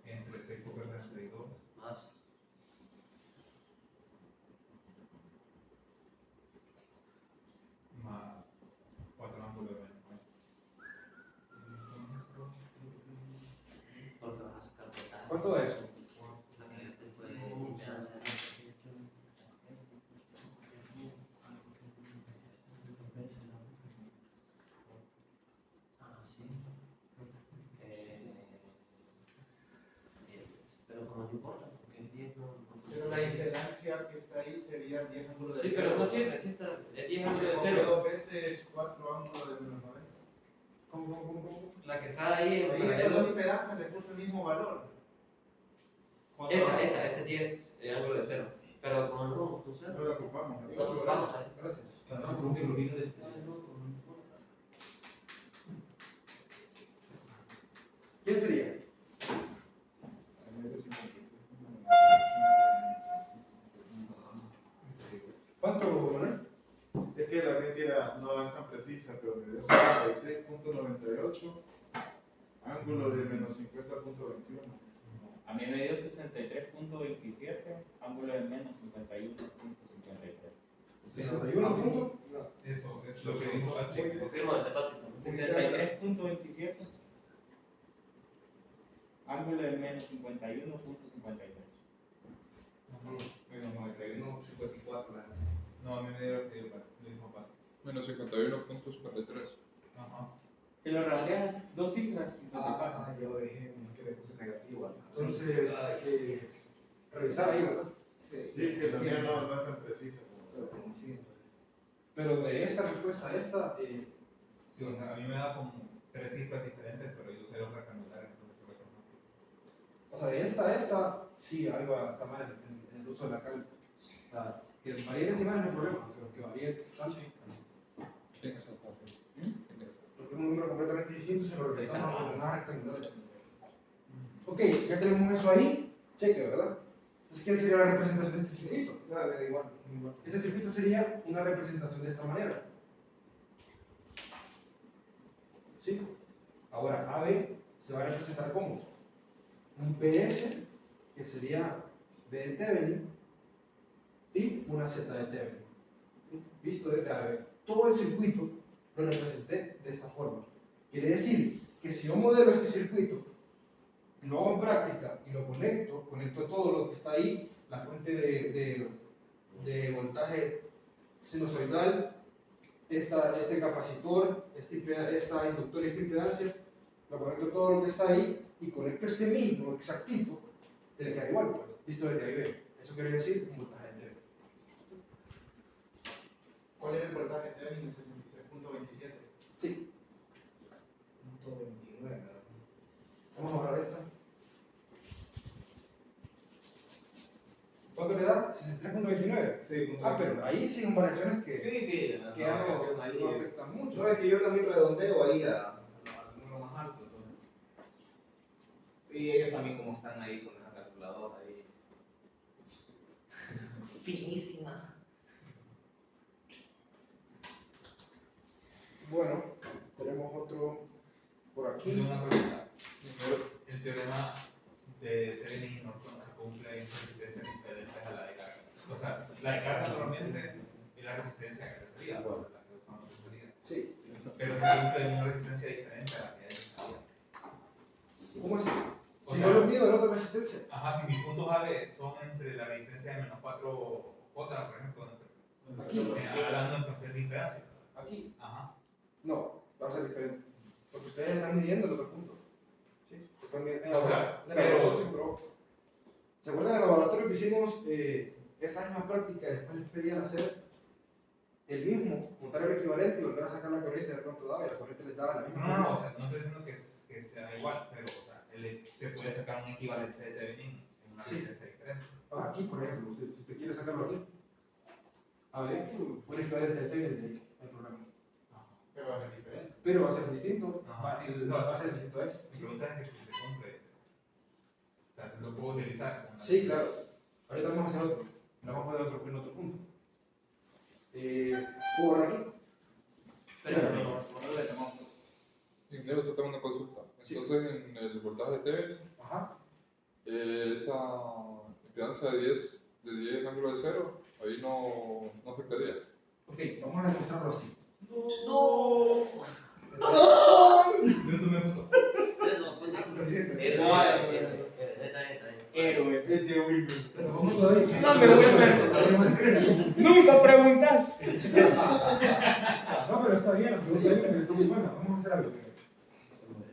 Entre 6.32. más. Más 4 ángulos de 90. Porque vas a sacar voltaje. ¿Cuánto da eso? La que este fue impedancia. Ah, sí. Pero como no importa, porque el 10 no Pero la impedancia que está ahí sería 10 ángulos de Sí, cero. pero no sirve, sí está. Es 10 ángulos de Porque cero. 2 veces 4 ángulos de menos 90. ¿Cómo? La que está ahí en Ahí esas dos paralelo. impedancias le puso el mismo valor. Ese 10 ángulo de cero. Pero como no funciona, No la ocupamos. ¿no? no vamos ahí. Gracias. ¿Quién sería? ¿Cuánto, Manuel? Es que la mentira no es tan precisa, pero me dio 66.98, ángulo de menos 50.21. A mí me dio 63.27, ángulo de menos 51.53. 61 puntos. Eso es lo que dijo Patrick. Confirmo el de Patrick. 63.27. ángulo de menos 51.53. Menos 91.54. No, a mí me dio el mismo paso. Menos 51.53. Ajá. Si lo redondeas, dos cifras, 54. Yo dejé que le puse negativo. Entonces, revisar ahí, ¿verdad? Sí, Sí, que también no es tan precisa como Pero de esta respuesta a esta, Sí, o sea, a mí me da como 3 cifras diferentes, pero yo usé los rectangulares, entonces por eso no. o sea, de esta a esta, sí, algo está mal en el uso de la calma. O sea, que varíe encima no es el problema, pero que varíe tanto. En esa fase. En esa. Porque es un número completamente distinto si lo representamos como una rectangular. Ok, ya tenemos eso ahí, cheque, ¿verdad? Entonces, ¿qué sería la representación de este circuito? Dale, igual. Este circuito sería una representación de esta manera. ¿Sí? Ahora, AB se va a representar como un PS, que sería B de Thevenin, y una Z de Thevenin. Visto desde AB. Todo el circuito lo representé de esta forma. Quiere decir que si yo modelo este circuito, lo hago en práctica y lo conecto todo lo que está ahí, la fuente de voltaje sinusoidal, este capacitor, esta inductor y esta impedancia, lo conecto todo lo que está ahí y conecto este mismo exactito, tiene que quedar igual, pues, visto desde ahí B. Eso quiere decir un voltaje de Thevenin. ¿Cuál era el voltaje de Thevenin? 63.27. Sí. Punto 29. Vamos a borrar esta. ¿Cuánto le da? 63.29. Sí, punto Ah, pero ahí sí son variaciones que, Sí, que ya no afectan mucho. No, es que yo también redondeo ahí al número más alto, entonces. Y ellos también como están ahí con la calculadora ahí. Finísima. Bueno, tenemos otro por aquí. Hice una pregunta. El teorema de Thevenin y Norton se cumple en resistencias diferentes a la de carga. O sea, la de carga normalmente es la resistencia que te salía, la que usamos de salida. Sí. Pero se cumple en una resistencia diferente a la que hay de salida. ¿Cómo así? O Si sea, yo lo mido en otra resistencia. Ajá, si mis puntos AB son entre la resistencia de menos 4J, por ejemplo, no sé, Aquí. hablando en proceso de impedancia. Aquí. Ajá. No, va a ser diferente. Porque ustedes están midiendo en otro punto. ¿Sí? Están midiendo O sea, en el laboratorio se probó. ¿Se acuerdan del laboratorio que hicimos esa misma práctica? Después les pedían hacer el mismo, montar el equivalente y volver a sacar la corriente de cuánto daba y la corriente les daba la misma. No, o sea, no estoy diciendo que sea igual, pero o sea, se puede sacar un equivalente de Thevenin en una Sí. resistencia diferente. Aquí, por ejemplo, si usted quiere sacarlo aquí, a ver, un equivalente de Thevenin el programa. Pero va a ser diferente. Pero va a ser distinto, Ajá. va a ser distinto a este. Mi pregunta es que si se cumple, o sea, lo puedo utilizar. como una- Sí, claro. Ahorita vamos a hacer otro. Lo vamos a poner en otro punto. ¿Puedo borrar aquí? Ingeniero, yo tengo una consulta. Sí. Entonces, en el voltaje de Thevenin, Ajá. esa impedancia de 10 ángulo de 0, ahí no afectaría. Ok, vamos a demostrarlo así. ¡No! Yo tomé foto. Lo siento. Está bien. Héroe. Pero vamos todavía. No, pero bueno. Nunca preguntaste. No, pero está bien, la pregunta está muy buena. Vamos a hacer algo.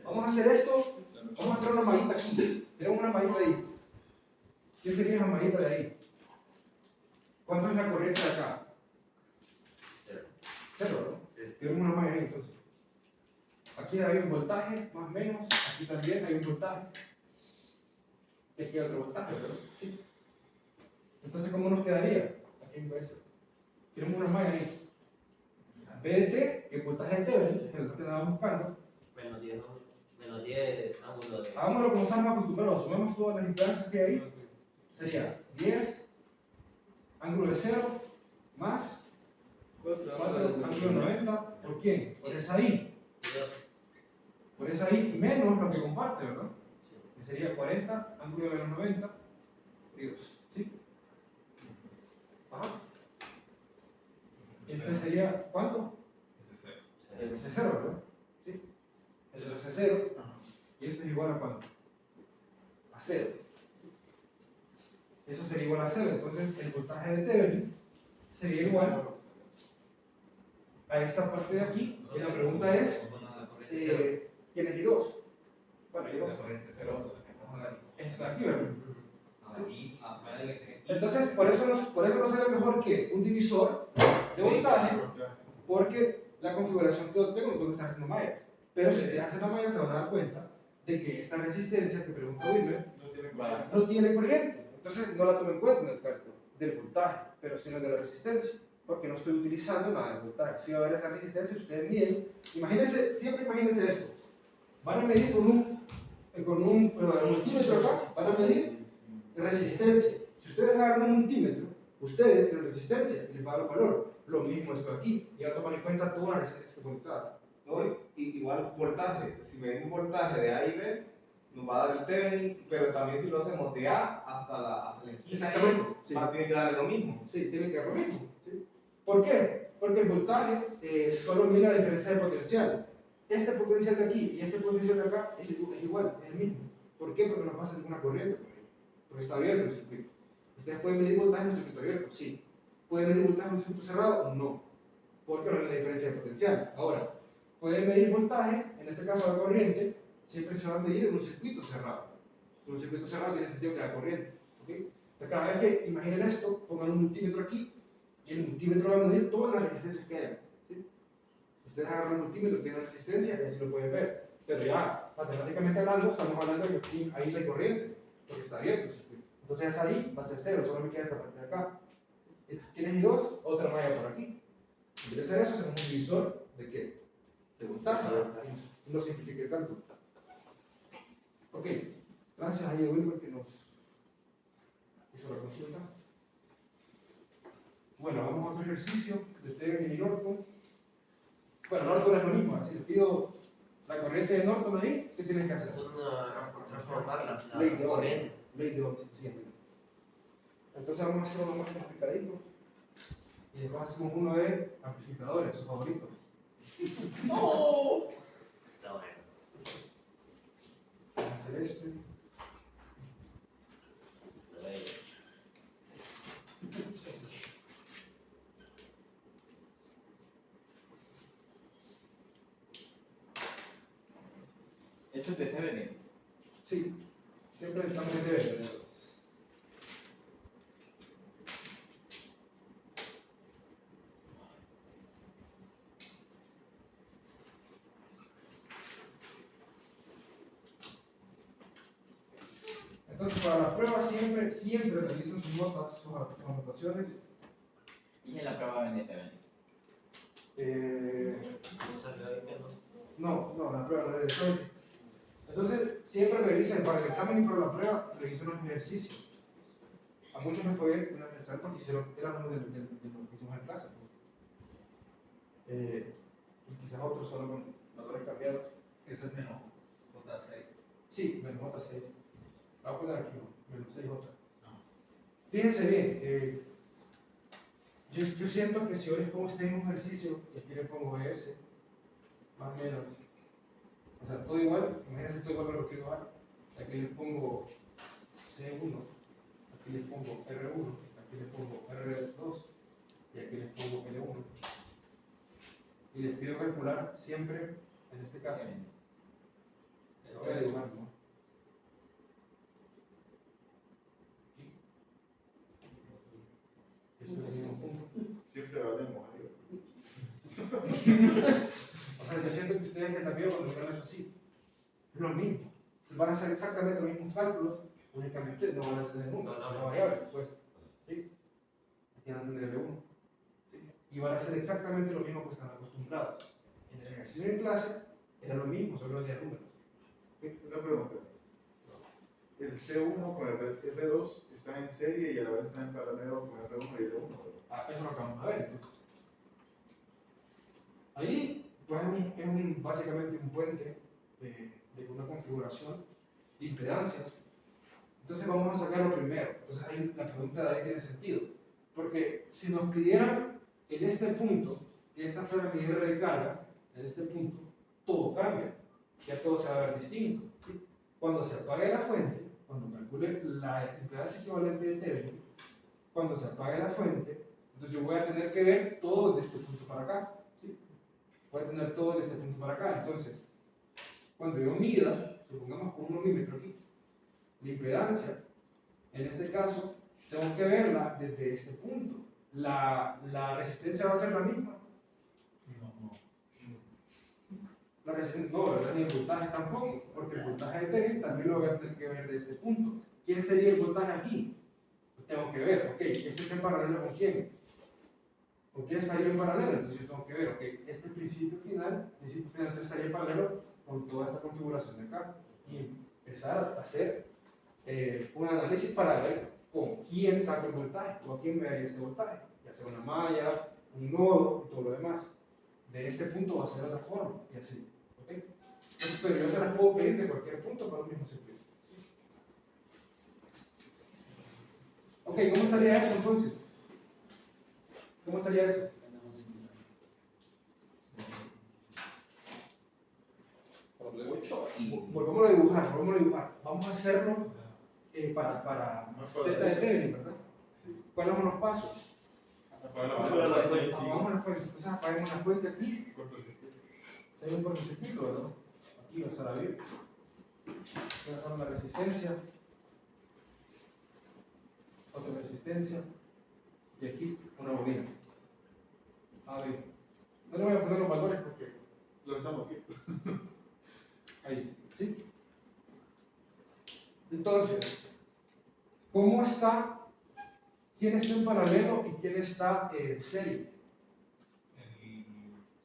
Vamos a hacer esto. Vamos a traer una mallita aquí. Tenemos una mallita ahí. ¿Qué sería esa mallita de ahí? ¿Cuánto es la corriente de acá? Cero, ¿no? Tenemos una malla ahí entonces. Aquí hay un voltaje, más o menos. Aquí también hay un voltaje. Y aquí hay otro voltaje, ¿verdad? Sí. Entonces, ¿cómo nos quedaría? Aquí puede ser. Tenemos una malla ahí. BT, que es voltaje de Thevenin, que es lo que estábamos buscando. Menos 10, ¿no? Menos 10 ángulo de. Hagámoslo como estamos acostumbrados. Sumemos todas las impedancias que hay ahí. Sería 10, ángulo de 0, más 4, ángulo de 90. ¿Por quién? Por esa I. Por esa I menos lo que comparte, ¿verdad? Que sería 40, ángulo de menos 90, y 2. ¿Sí? Ajá. Este sería, ¿cuánto? Eso es cero. Ese 0, ¿verdad? Sí. Eso es ese 0. Y esto es igual a ¿cuánto? 0. Eso sería igual a 0. Entonces el voltaje de Thevenin sería igual a esta parte de aquí. Y la pregunta es, ¿quién es I2? Bueno, I2 La corriente cero, está aquí, ¿verdad? y a la Entonces, por eso nos sale mejor que un divisor de voltaje, porque la configuración que obtengo no está haciendo mallas. Pero si te hacen la malla, se van a dar cuenta de que esta resistencia que pregunta Wilmer no tiene corriente. Entonces, no la tomo en cuenta en el cálculo del voltaje, pero sí en el de la resistencia, porque no estoy utilizando nada de voltaje. Si va a haber esa resistencia, ustedes miden. Imagínense, siempre imagínense esto. Van a medir con un multímetro acá, van a medir resistencia. Si ustedes agarran un multímetro, ustedes tienen resistencia y les va a dar valor. Lo mismo esto aquí, y va a tomar en cuenta todas las resistencias que está conectada. No, igual voltaje, si medimos voltaje de A y B, nos va a dar el Thevenin, pero también si lo hacemos de A hasta la esquina, Exactamente, sí. tiene que darle lo mismo. Sí, tiene que dar lo mismo. ¿Sí? ¿Por qué? Porque el voltaje solo mide la diferencia de potencial. Este potencial de aquí y este potencial de acá es igual, es el mismo. ¿Por qué? Porque no pasa ninguna corriente por ahí. Porque está abierto el circuito. ¿Ustedes pueden medir voltaje en un circuito abierto? Sí. ¿Pueden medir voltaje en un circuito cerrado? No. Porque no es la diferencia de potencial. Ahora, pueden medir voltaje, en este caso la corriente, siempre se va a medir en un circuito cerrado. En un circuito cerrado tiene sentido que la corriente. ¿Okay? Entonces, cada vez que imaginen esto, pongan un multímetro aquí y el multímetro va a medir todas las resistencias que hay. ¿Sí? Ustedes agarran el multímetro, tienen resistencia y así lo pueden ver. Pero ya, matemáticamente hablando, estamos hablando de que aquí, ahí no hay corriente, porque está abierto el circuito. Entonces ahí va a ser 0, solo me queda esta parte de acá. Tienes I2, otra malla por aquí. En vez de hacer eso, hacemos un divisor de qué? De voltaje. No simplifique el cálculo. Ok, gracias a Wilmer que nos hizo la consulta. Bueno, vamos a otro ejercicio de Thevenin y Norton. Bueno, Norton es lo mismo, así les pido la corriente de Norton ahí, ¿qué tienen que hacer? Transformar la Ley de Ohm. corriente. Ley de Ohm, sí. Entonces vamos a hacer uno más complicadito. Y después hacemos uno de amplificadores, sus favoritos. ¡No! Está bueno. Vamos a hacer este. Esto es de Thevenin. Sí, siempre estamos en Thevenin. Entonces, para la prueba siempre revisen sus notas, sus anotaciones. Y en la prueba ven de Thevenin. No salió ahí que no. No, la prueba no es de Thevenin. Entonces, siempre revisen, para el examen y para la prueba, revisen los ejercicios. A muchos me fue bien un ejercicio porque eran uno de lo que hicimos en clase. Y quizás otros solo con valores cambiados. Eso es menos J6. Sí, menos J6. La voy a poner aquí, menos 6J. Fíjense bien, yo siento que si yo les pongo este mismo ejercicio y aquí les pongo ES, más o menos, o sea, todo igual, imagínense todo igual, pero lo quiero dar. Aquí les pongo C1, aquí les pongo R1, aquí les pongo R2 y aquí les pongo L1. Y les pido calcular siempre, en este caso, lo voy a dibujar, ¿no? Aquí. Esto es el mismo punto. Siempre valemos ahí. O sea, yo siento que ustedes ya también cuando miran eso así, es lo mismo. Van a hacer exactamente los mismos cálculos, únicamente no van a tener nunca la variable, pues. ¿Sí? Tienen que tener L1. ¿Sí? Y van a hacer exactamente lo mismo que están acostumbrados. En el ejercicio en clase era lo mismo, solo no tenía números. Una pregunta. El C1 con el R2 está en serie y a la vez está en paralelo con R1 y L1. Ah, eso lo acabamos de ver, entonces. Ahí, pues básicamente un puente de una configuración de impedancias. Entonces vamos a sacar lo primero. Entonces ahí la pregunta de ahí tiene sentido. Porque si nos pidieran en este punto, que esta fuera la medida de carga, en este punto, todo cambia. Ya todo se va a ver distinto. ¿Sí? Cuando se apague la fuente, cuando calcule la impedancia equivalente de Thevenin, cuando se apague la fuente, entonces yo voy a tener que ver todo desde este punto para acá. ¿Sí? Voy a tener todo desde este punto para acá. Entonces, cuando yo mida, supongamos con 1 milímetro aquí, la impedancia, en este caso, tengo que verla desde este punto. La resistencia va a ser la misma. La resistencia, no, ¿verdad? Ni el voltaje tampoco, porque el voltaje de Thevenin también lo voy a tener que ver de este punto. ¿Quién sería el voltaje aquí? Pues tengo que ver, ok, ¿este está en paralelo con quién? ¿Con quién estaría en paralelo? Entonces yo tengo que ver, ok, este principio final entonces estaría en paralelo con toda esta configuración de acá. Y empezar a hacer un análisis para ver con quién saco el voltaje, o a quién me daría este voltaje, ya sea una malla, un nodo y todo lo demás. De este punto va a ser otra forma, y así. ¿Okay? Entonces, pero yo se las puedo pedir de cualquier punto para un mismo circuito. Ok, ¿cómo estaría eso entonces? ¿Cómo estaría eso? Volvamos a dibujar. Vamos a hacerlo para Z de Thevenin, ¿verdad? ¿Cuáles son los pasos? Vamos a la fuente. Entonces apagamos la fuente aquí. Se hay un cortocircuito, ¿verdad? Aquí va a estar abierto. Voy a hacer una resistencia. Otra resistencia. Y aquí una bobina. A ver. No le voy a poner los valores porque Lo estamos aquí. ahí, ¿sí? Entonces, ¿cómo está? ¿Quién está en paralelo y quién está en serie?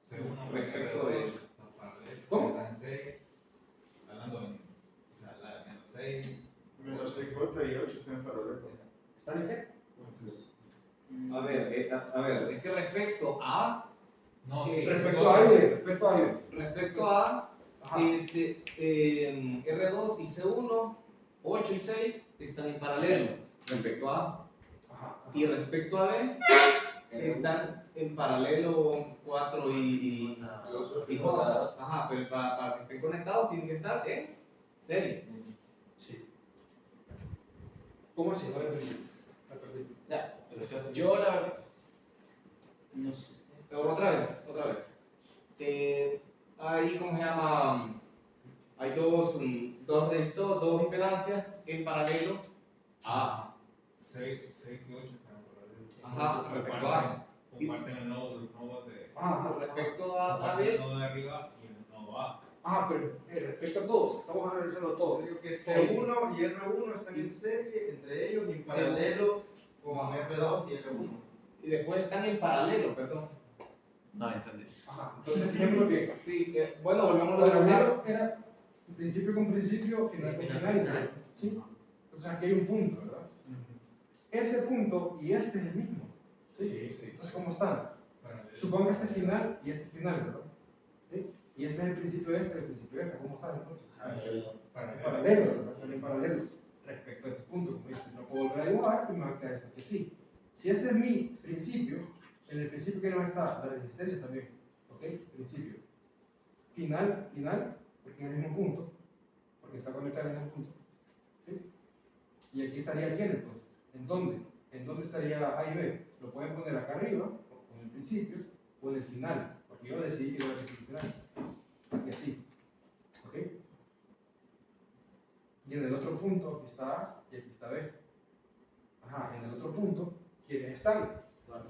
Según Respecto de- ¿Cómo? Está en 6, hablando en, o sea, la menos 6. Menos 50 y 8 están en paralelo. ¿Están en qué? A ver, es que respecto a No, Sí, sí, Respecto a Aide, Ajá. R2 y C1, 8 y 6 están en paralelo respecto a A. Ajá. Y respecto a B están en paralelo 4 y J. Ajá, pero para que estén conectados tienen que estar en serie. Sí. ¿Cómo así? No lo entendí. La perdí. Ya, yo la verdad, no sé. Otra vez. Ahí, ¿cómo se llama? Hay dos resistores, dos impedancias en paralelo a 6 y 8 están por ahí. Ajá, respecto a. Comparten el nodo, los nodos de. Respecto a Comparten el B. nodo de arriba y el nodo A. Pero respecto a todos, estamos analizando todo. Digo que C1 y R1 están en serie entre ellos y en paralelo con R2 y R1. Y después están en paralelo, perdón. No, entendí. Ajá. Entonces, ejemplo que Sí, bueno, volvamos a la paralelo era principio con principio, final con final. ¿Sí? Entonces aquí hay un punto, ¿verdad? Este punto y este es el mismo. ¿Sí? Entonces, ¿cómo están? Supongo que este final y este final, ¿verdad? ¿Sí? Y este es el principio de este, el principio de este. ¿Cómo están entonces? Paralelo, ¿verdad? Están en paralelo respecto a ese punto. Como dices, no puedo volver a dibujar, pues me va a quedar esto que sí. Si este es mi principio, en el principio que no está la resistencia también. ¿Ok? Principio. Final, porque es el mismo punto, porque está conectado en el mismo punto. ¿Sí? Y aquí estaría quién entonces. ¿En dónde? ¿En dónde estaría A y B? Lo pueden poner acá arriba, o en el principio, o en el final, porque yo decidí que iba a decir el final. Aquí así. ¿Ok? Y en el otro punto, aquí está A y aquí está B. Ajá, en el otro punto, ¿quiénes están? Lo voy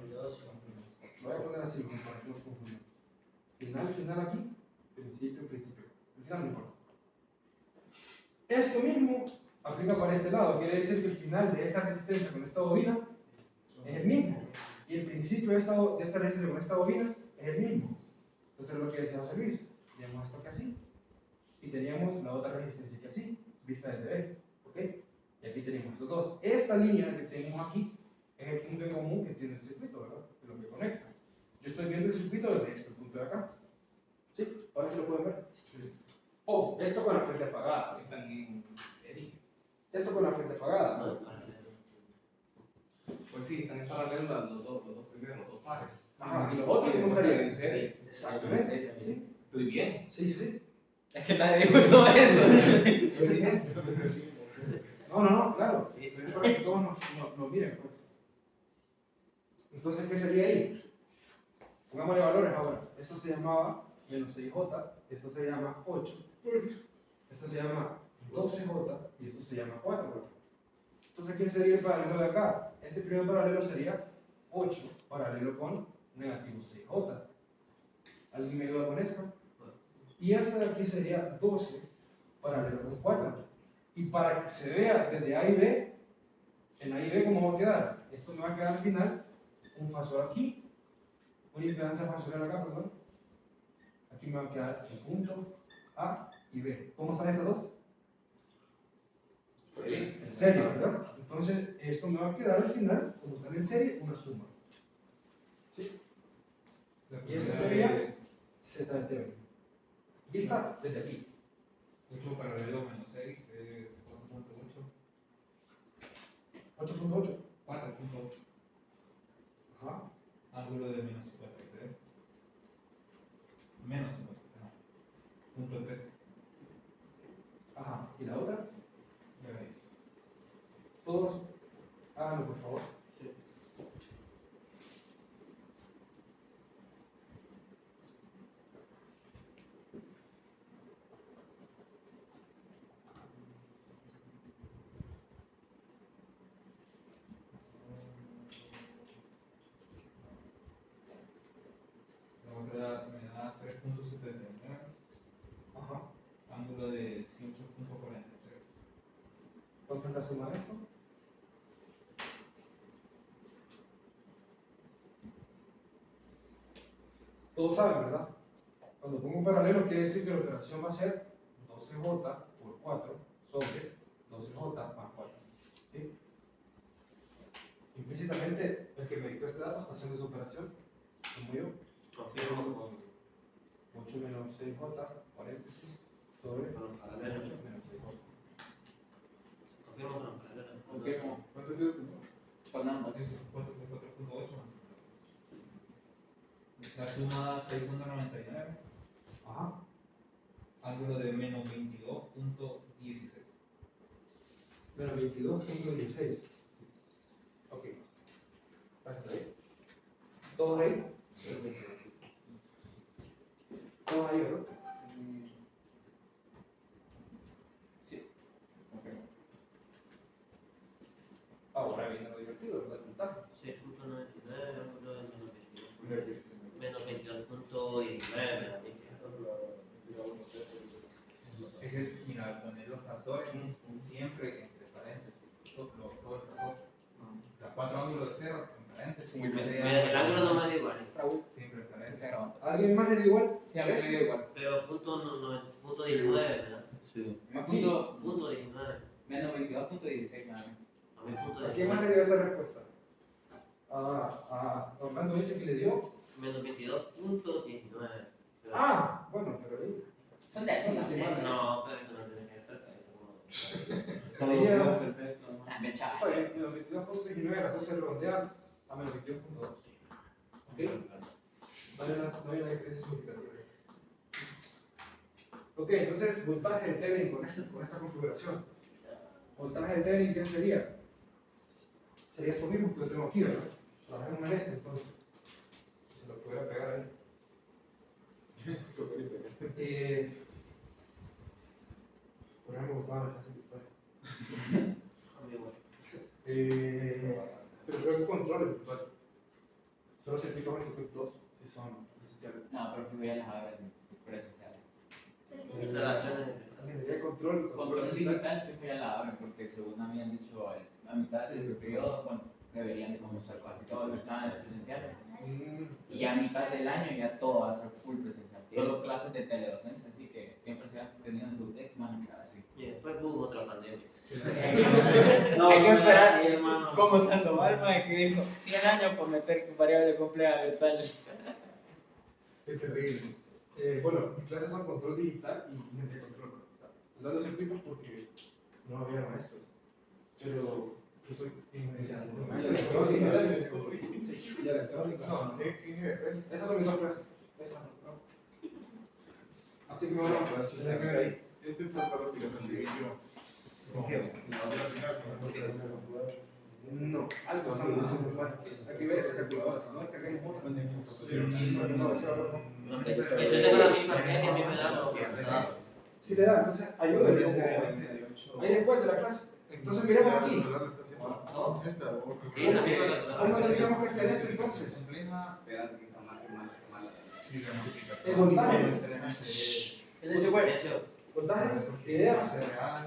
a poner así para que no nos confundamos. Final aquí, principio. El final no importa. Esto mismo aplica para este lado. Quiere decir que el final de esta resistencia con esta bobina es el mismo. Y el principio de esta resistencia con esta bobina es el mismo. Entonces es lo que decía José Luis. Teníamos esto que así. Y teníamos la otra resistencia que así, vista desde B. ¿Ok? Y aquí tenemos estos dos. Esta línea que tenemos aquí es el punto en común que tiene el circuito, ¿verdad? De lo que conecta. Yo estoy viendo el circuito desde este punto de acá. ¿Sí? Ahora sí lo pueden ver. Ojo, esto con la fuente apagada. Están en serie. Esto con la fuente apagada. No, paralelo. Pues sí, están en paralelo los dos primeros, los dos pares. Ajá, y los otros Y ¿cómo después estarían? en serie. Exactamente. ¿Sí? Estoy bien. Sí. Es que nadie dijo todo eso. Estoy bien. No, claro. Es para que todos nos miren, pues. Entonces, ¿qué sería ahí? Pongámosle valores ahora. Esto se llamaba menos 6J, esto se llama 8, esto se llama 12J y esto se llama 4J. Entonces, ¿qué sería el paralelo de acá? Este primer paralelo sería 8 paralelo con negativo 6J. ¿Alguien me ayuda con esto? Y esta de aquí sería 12 paralelo con 4. Y para que se vea desde A y B, en A y B, ¿cómo va a quedar? Esto me va a quedar al final un fasor aquí, una impedancia fasorial acá, perdón. Aquí me va a quedar el punto A y B. ¿Cómo están estas dos? En serie, ¿verdad? Entonces, esto me va a quedar al final, como están en serie, una suma. ¿Sí? Y esto sería Z de T20. Vista desde aquí. 8 paralelo menos 6 es 4.8. 8.8. 4.8. Ajá. Ángulo de menos 53. Menos 53, no. Punto 13. Ajá. ¿Y la otra? Ya ahí. Todos, háganlo por favor. La otra me da 3.79. Ajá. Ángulo de 18.43. ¿Cuánto es la suma de esto? Todos saben, ¿verdad? Cuando pongo un paralelo quiere decir que la operación va a ser 12J por 4 sobre 12J más 4. ¿Sí? Implícitamente, el que me dictó este dato está haciendo esa operación, como yo. Confirmo con 8 menos 6J, paréntesis, sobre los 8 paralelos. menos 6J. Confirmo con los paralelos. Confirmo. ¿Cuánto es el Con ambos. Es 4.8. La suma 6.99. Ajá. Ángulo de menos 22.16. Menos 22.16. Ok. ¿Estás ahí? ¿Todos ahí? ¿Todos ahí, verdad? Sí. Confirmo. Ahora viene lo divertido, ¿verdad? Contar. 6.99, ángulo de menos 22.19 me da bien. Es que, mira, poner los razores siempre entre paréntesis. Todo el razor. O sea, 4 ángulos de ceros en paréntesis. Muy bien. El ángulo no me da igual, Siempre en paréntesis. ¿Alguien más le da igual? Sí, a mí me dio igual. pero punto 19 me da. Sí. Punto 19. Menos 22.16 me da. A mí punto ¿A quién más le 19. dio esta respuesta? A Orlando dice que le dio. Menos 22.19. Ah, bueno, pero ahí. Son décimas. No, pero eso no tiene que ver perfecto. Solo Ahí ya. dos, perfecto. Me Está echaba. bien, menos 22.19, las 12 redondean a menos 22.2. ¿Ok? No hay una diferencia significativa. Ok, entonces, voltaje de Thevenin con esta configuración. Voltaje de Thevenin, ¿qué sería? Sería esto mismo que yo tengo aquí, ¿verdad? Trabajemos en este, entonces. Se lo pudiera pegar ahí. Por ejemplo, me gustaba la clase virtual. A mí igual. Pero creo que control virtual. Solo se aplica con el circuito 2, si son esenciales. No, pero fijo ya las abren presenciales. Instalaciones. Ingeniería de control. Control digital fijo ya la abren porque según habían dicho a mitad de ese periodo, bueno, deberían de comenzar casi todos los exámenes presenciales. Y ya a mitad del año ya todo va a ser full presencial. Solo clases de teledocencia, así que siempre se han tenido en su TEC, van a quedar así. Y después hubo otra pandemia. No, hay que esperar, sí, hermano. Como Sandoval, mae, que dijo 100 años por meter variable compleja virtual. Es terrible. Bueno, mis clases son control digital y ingeniería de control. Dando circuitos porque no había maestros. Pero yo soy electrónica. y electrónica. No, no. Esas son mis dos clases. Estas no. Así que bueno, las tener que ver ahí. Este fue para lo que yo conseguí yo. No, algo está mal. Hay que ver esa calculadora, si no descarguemos otras. No, que yo tengo la misma que a mí me da los resultados. Si le da, entonces ayúdenme. Ahí después de la clase. Entonces miremos aquí. ¿No? Esta, Sí, la misma calculadora. ¿Cómo tendríamos que hacer esto entonces? Espérate, que está mal. Sí, la multiplicación. El voltaje. Es decir, eso. Voltaje, ideas.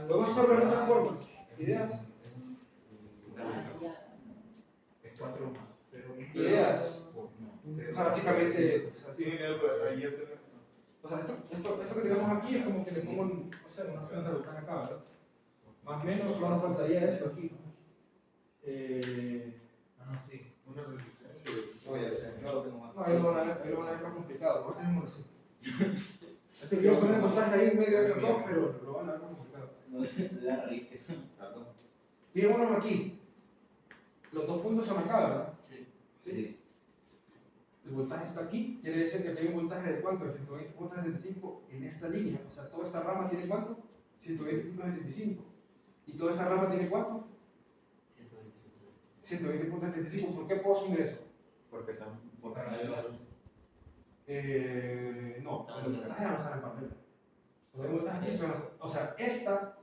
Podemos hacerlo de muchas formas. Ideas. Es 4 más 0. Ideas. O sea, básicamente. Tiene algo ahí ya tenemos. O sea, esto que tenemos aquí es como que le pongo, no sé, una segunda voltaje acá, ¿verdad? Más o menos solo nos faltaría esto aquí. Sí. Una resistencia. Oye, no lo tengo mal. No, ahí lo van a ver más complicado. Ahora tenemos así. Es que quiero poner el voltaje ahí en medio de esos dos, pero lo van a ver más complicado. La rifes. Perdón. Fijémonos aquí. Los dos puntos son acá, ¿verdad? Sí. El voltaje está aquí, quiere decir que aquí hay un voltaje de cuánto, de 120.75 en esta línea. O sea, toda esta rama tiene cuánto? 120.75. ¿Y toda esta rama tiene cuánto? 120.75. ¿Por qué puedo asumir eso? Porque son por No, los voltajes van a estar en paralelo. Los voltajes aquí son, o sea, esta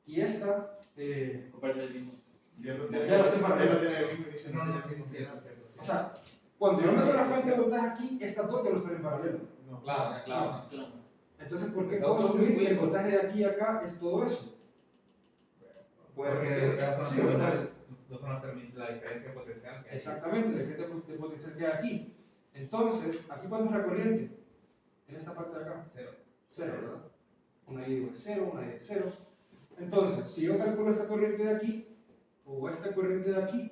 y esta. Comparte el mismo. Ya no Ya lo estoy paralelo. tiene el mismo inicio. O sea, cuando yo meto la fuente de voltaje aquí, estas dos ya no están en paralelo. No. Claro. Entonces, ¿por qué Esa puedo otra asumir que el circuito. voltaje de aquí a acá es todo eso? Porque las son las Sí, terminales, ¿verdad? no son la diferencia potencial que hay. Exactamente, la diferencia de potencial que hay aquí. Entonces, ¿aquí cuánto es la corriente? En esta parte de acá. 0. 0, ¿verdad? Una I de 0, una I de 0. Entonces, si yo calculo esta corriente de aquí, o esta corriente de aquí,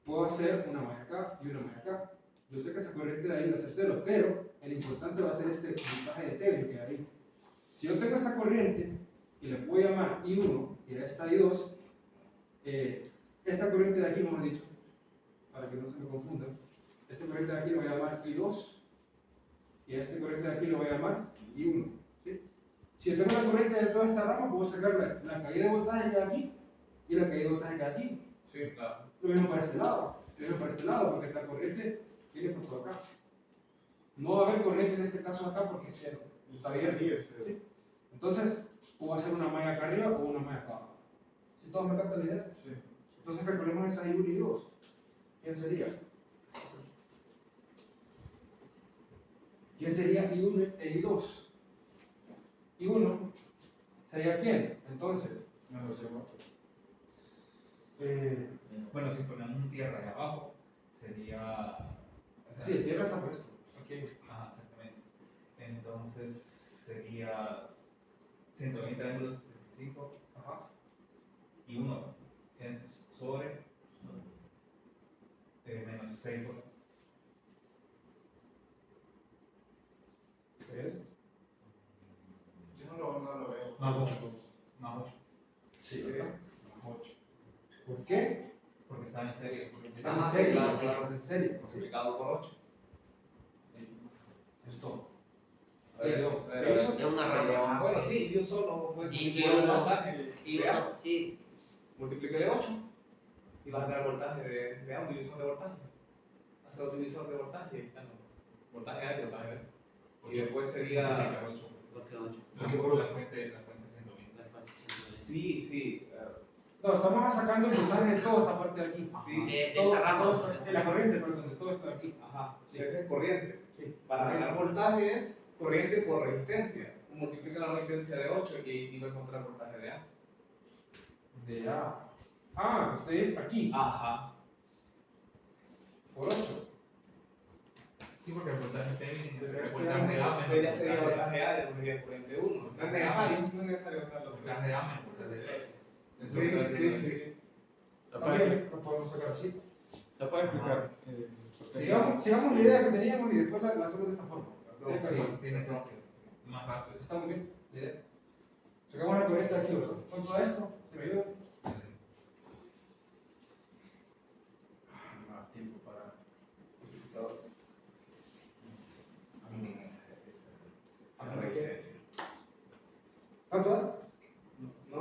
puedo hacer una más acá y una más acá. Yo sé que esa corriente de ahí va a ser 0, pero el importante va a ser este voltaje de T que hay ahí. Si yo tengo esta corriente, y le puedo llamar I1 y a esta I2, esta corriente de aquí, mejor dicho, para que no se me confundan, esta corriente de aquí lo voy a llamar I2 y a esta corriente de aquí lo voy a llamar I1. ¿Sí? Si yo tengo la corriente de toda esta rama, puedo sacar la caída de voltaje que hay aquí y la caída de voltaje que hay aquí. Sí, claro. Lo mismo para este lado, porque esta corriente viene por todo acá. No va a haber corriente en este caso acá porque es 0. Está bien. ¿Sí? Entonces, puedo hacer una malla acá arriba o una malla acá abajo. ¿Sí todos me captan la idea? Sí. Entonces calculemos esas I1 y I2. ¿Quién sería? ¿Quién sería I1 e I2? I1 sería quién, entonces. Bueno, si ponemos un tierra ahí abajo, sería. O sea, Sí, el tierra está por esto. Aquí. Ajá, exactamente. Entonces sería 120 ángulos 75 y 1 sobre menos 6 por. ¿Ves? Yo no lo veo. Más 8. Más 8. Sí, ¿verdad? Más 8. ¿Por qué? Porque estaba en serio. Está en más serie. claro. Está en serie. Multiplicado por 8. Eso es todo. Pero eso Es una rama. bueno, sí, yo solo. Pues, Y por el uno- voltaje Y de A. sí, Multiplíquele 8 y vas a sacar el voltaje de A, un divisor de voltaje. Hace otro divisor de voltaje y ahí están los voltaje A y voltaje B. Y después sería. 8. porque 8. Porque por la fuente 120. Sí. No, estamos sacando el voltaje de toda esta parte de aquí. Sí. De Todo- esa rama. todo esto- de la corriente, perdón, de todo esto de aquí. Ajá. Sí. Esa es corriente. Sí. Para sacar voltaje es corriente por resistencia. Multiplica la resistencia de 8 y va a encontrar el voltaje de A. De A. Ah, usted aquí. Ajá. Por 8. Sí, porque el voltaje T Pero el es que voltaje A menos Entonces ya sería el voltaje A, ya sería corriente 1. No es necesario sacarlo. voltaje A menos el voltaje B. Sí. También lo podemos sacar así. ¿Lo puede explicar? Sigamos la idea que teníamos y después la hacemos de esta forma. Tiene sentido. Más rápido. Está muy bien la idea. Sacamos la corriente aquí, ¿verdad? Con todo esto, ¿se me ayuda? Más tiempo para. La resistencia. ¿Cuánto da? No,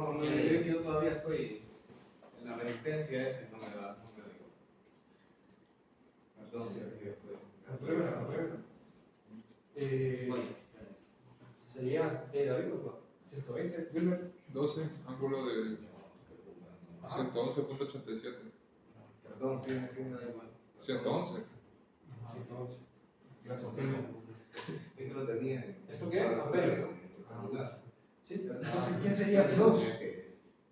esto y en la resistencia ese no me da, no me digo. Perdón, si aquí estoy. Apruébela. Sería David, ¿no? 120, Wilmer. 12, ángulo de 111.87. Perdón, sí, da igual. 111. 111. Gracias. Es que lo tenía en. ¿Esto qué es? Papel. Rectangular. Sí, entonces, ¿quién sería I2?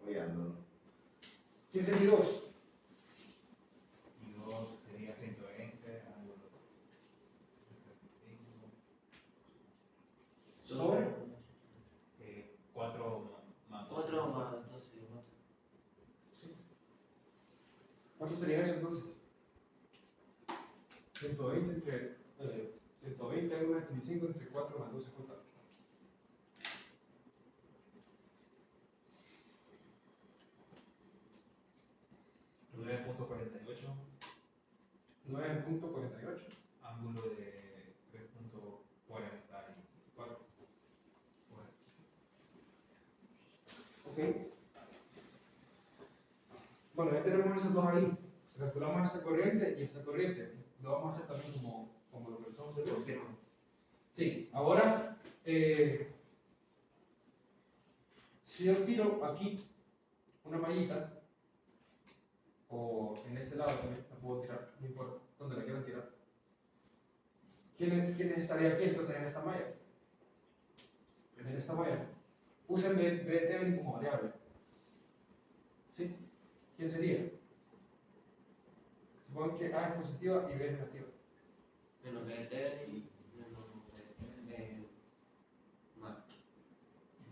Oye, no. ¿Quién sería I2? Y 2 sería 120, ángulo. Sobre 4 más 12. 4 más 12. ¿Cuánto sería eso entonces? 120 entre 120 ángulo de 35 entre 4 más 12 juntas. 9.48, 9.48. ángulo de 3.44. Ok. Bueno, ya tenemos esos dos ahí. Calculamos esta corriente y esta corriente. Lo vamos a hacer también como lo pensamos el otro. Sí, ahora, si yo tiro aquí una mallita, o en este lado también la puedo tirar, no importa dónde la quieran tirar. ¿Quién estaría aquí entonces en esta malla? En esta malla. Usen BT como variable. ¿Sí? ¿Quién sería? Supongan que A es positiva y B es negativa. Menos BT y más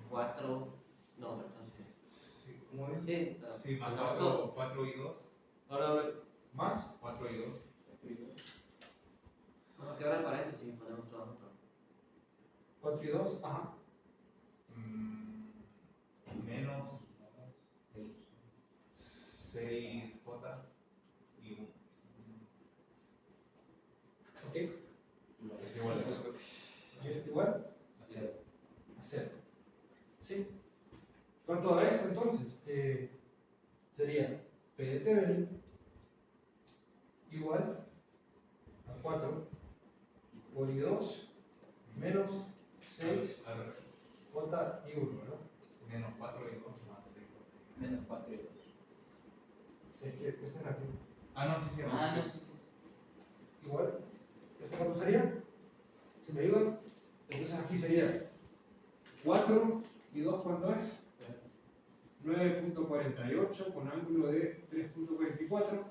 4. No, entonces. Sí, ¿Cómo es? Sí, pero. sí, más todo. 4 y 2. Ahora, más 4 y 2. Vamos a quebrar el paréntesis y ponemos todo junto. 4 y 2, ajá. Menos 6J y 1. Ok. Es igual a eso. ¿Y esto igual? A 0. A 0. ¿Sí? ¿Cuánto da esto entonces? Sería P de Thevenin igual a 4 por I2 menos 6 J y 1, ¿no? Menos 4 y 2 más 6. Menos 4 y 2. Es que esta es la que. Ah, no, sí, sí. Ah, no, sí, sí. Igual. ¿Esta cuánto sería? ¿Se me ayudan? Entonces aquí sería 4 y 2, ¿cuánto es? 9.48 con ángulo de 3.44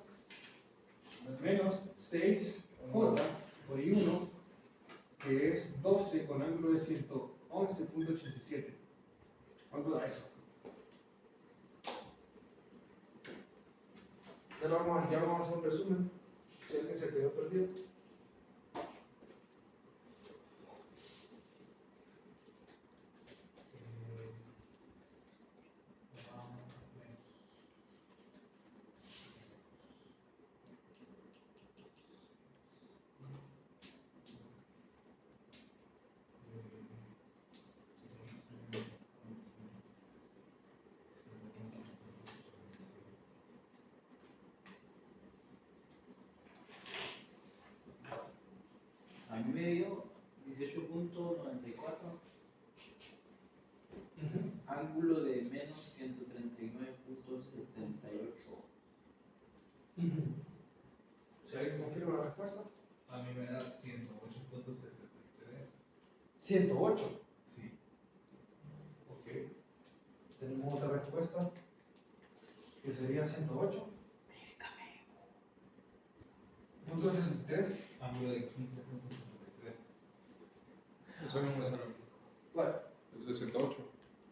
menos 6J por I1 que es 12 con ángulo de 111.87. ¿Cuánto da eso? Ya vamos a hacer un resumen. Si alguien se quedó perdido. A mí me dio 18.94. Ángulo de menos 139.78. Si alguien confirma la respuesta. A mí me da 108.63. 108. Sí. Ok. Tenemos otra respuesta que sería 108. Punto 63. Ángulo de 15.53. Eso mismo me sale. ¿Cuál? El de 108.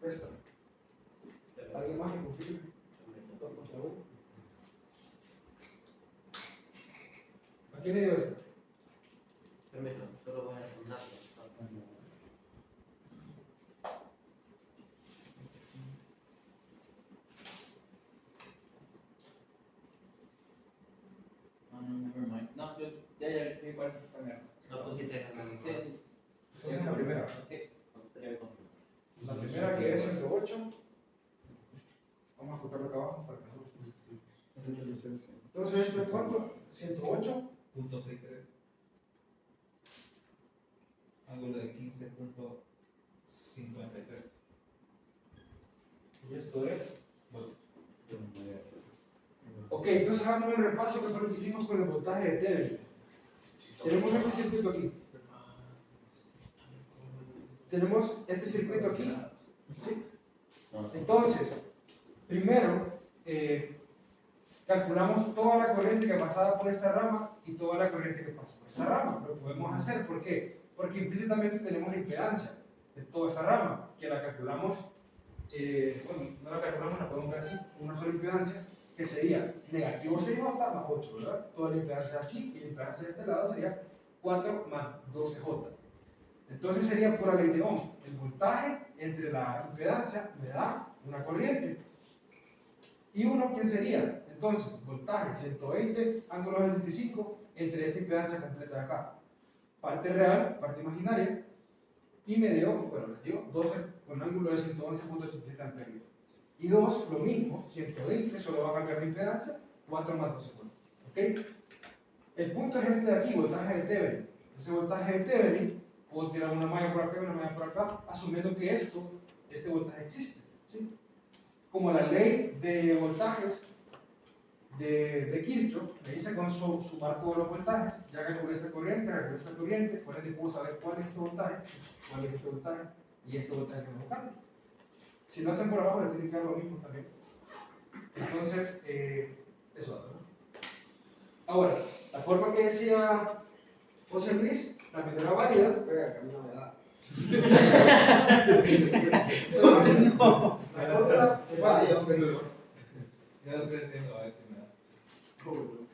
Esta. ¿Alguien más que confirme? Por favor. ¿A quién le dio esta? Permítame, solo voy a fundar. No, never mind. No, yo ya vi cuál es esta mierda. Lo pusiste en la Sí, sí. Entonces la primera. Sí, ya vi con. La primera que es 108. Vamos a colocarlo acá abajo para que no. Entonces, ¿esto es cuánto? 108. Punto 63. Ángulo de 15.53. Y esto es. Ok, entonces hagamos un repaso que fue lo que hicimos con el voltaje de Thevenin. Tenemos este circuito aquí. Tenemos este circuito aquí. ¿Sí? Entonces, primero, calculamos toda la corriente que pasaba por esta rama y toda la corriente que pasa por esta rama. Lo podemos hacer, ¿por qué? Porque implícitamente tenemos la impedancia de toda esta rama, que la calculamos, bueno, no la calculamos, la podemos ver así, una sola impedancia, que sería negativo 6J más 8, ¿verdad? Toda la impedancia de aquí y la impedancia de este lado sería 4 más 12J. Entonces sería por la ley de Ohm. El voltaje entre la impedancia me da una corriente. ¿Y uno quién sería? Entonces, voltaje 120, ángulo 25 entre esta impedancia completa de acá. Parte real, parte imaginaria. Y me dio, bueno, les dio 12 con ángulo de 111.87 amperios. Y 2, lo mismo, 120, solo va a cambiar la impedancia, 4 más 12. ¿Ok? El punto es este de aquí, voltaje de Thevenin. Ese voltaje de Thevenin, puedo tirar una malla por acá y una malla por acá, asumiendo que este voltaje existe. ¿Sí? Como la ley de voltajes de Kirchhoff, me dice con sumar todos los voltajes, ya calculé esta corriente, por ende puedo saber cuál es este voltaje y este voltaje que me buscando. Si lo hacen por abajo, le tienen que dar lo mismo también. Entonces, eso. ¿No? Ahora, la forma que decía José Luis, la medida válida. Venga, que a mí no me da. La fórmula es válida. Ya lo estoy haciendo, a ver si me da.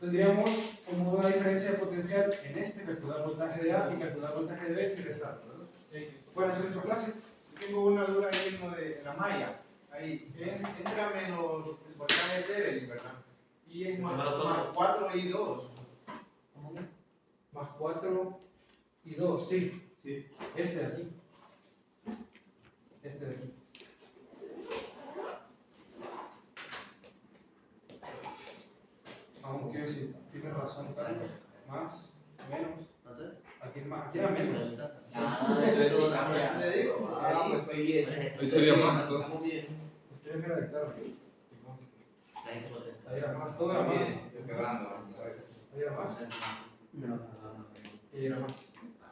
Tendríamos como una diferencia potencial en este, calcular voltaje de A y calcular voltaje de B y restarlo, ¿verdad? ¿Pueden hacer su clase? Tengo una duda ahí en lo de la malla. Ahí entra menos el voltaje de Thevenin, ¿verdad? Y es más 4 y 2. Más 4 y 2, sí. Este de aquí. Este de aquí. Vamos, quiero decir, tienes razón, Carlos. Más, menos. Aquí era menos. Entonces sí cambia. Te digo, Pues estoy bien. Ahí sería más, entonces. Estamos bien. Ustedes me la dictaron. Ahí era más, todo era más. Estoy quebrando. Ahí era más. Ahí era más.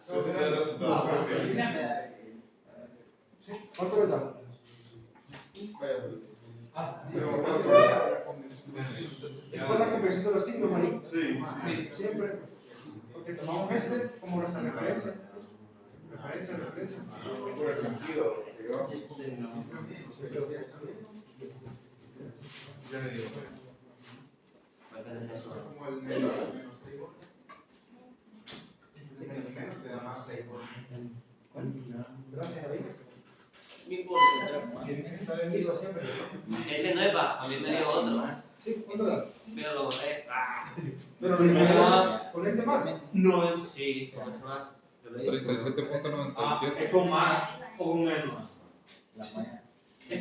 Entonces, ya los resultados casi. ¿Sí? ¿Cuánto le da? Vaya, pues. Pero, ¿cuál es la conversión de los signos ahí? Sí. Siempre. Porque tomamos este como nuestra referencia. Referencia. Por el sentido. digamos. Ya le digo. Como el menos 6 volts. El menos te da más 6 volts. Gracias, David. No importa. Tienen que estar en vivo siempre. Ese no es va, a mí me dio otro. Sí, ¿cuánto da? Pero lo borré. Pero lo primero con este más. No es. Sí, ¿cómo se llama? Yo lo hice. 37.97. Es con más o con menos. Es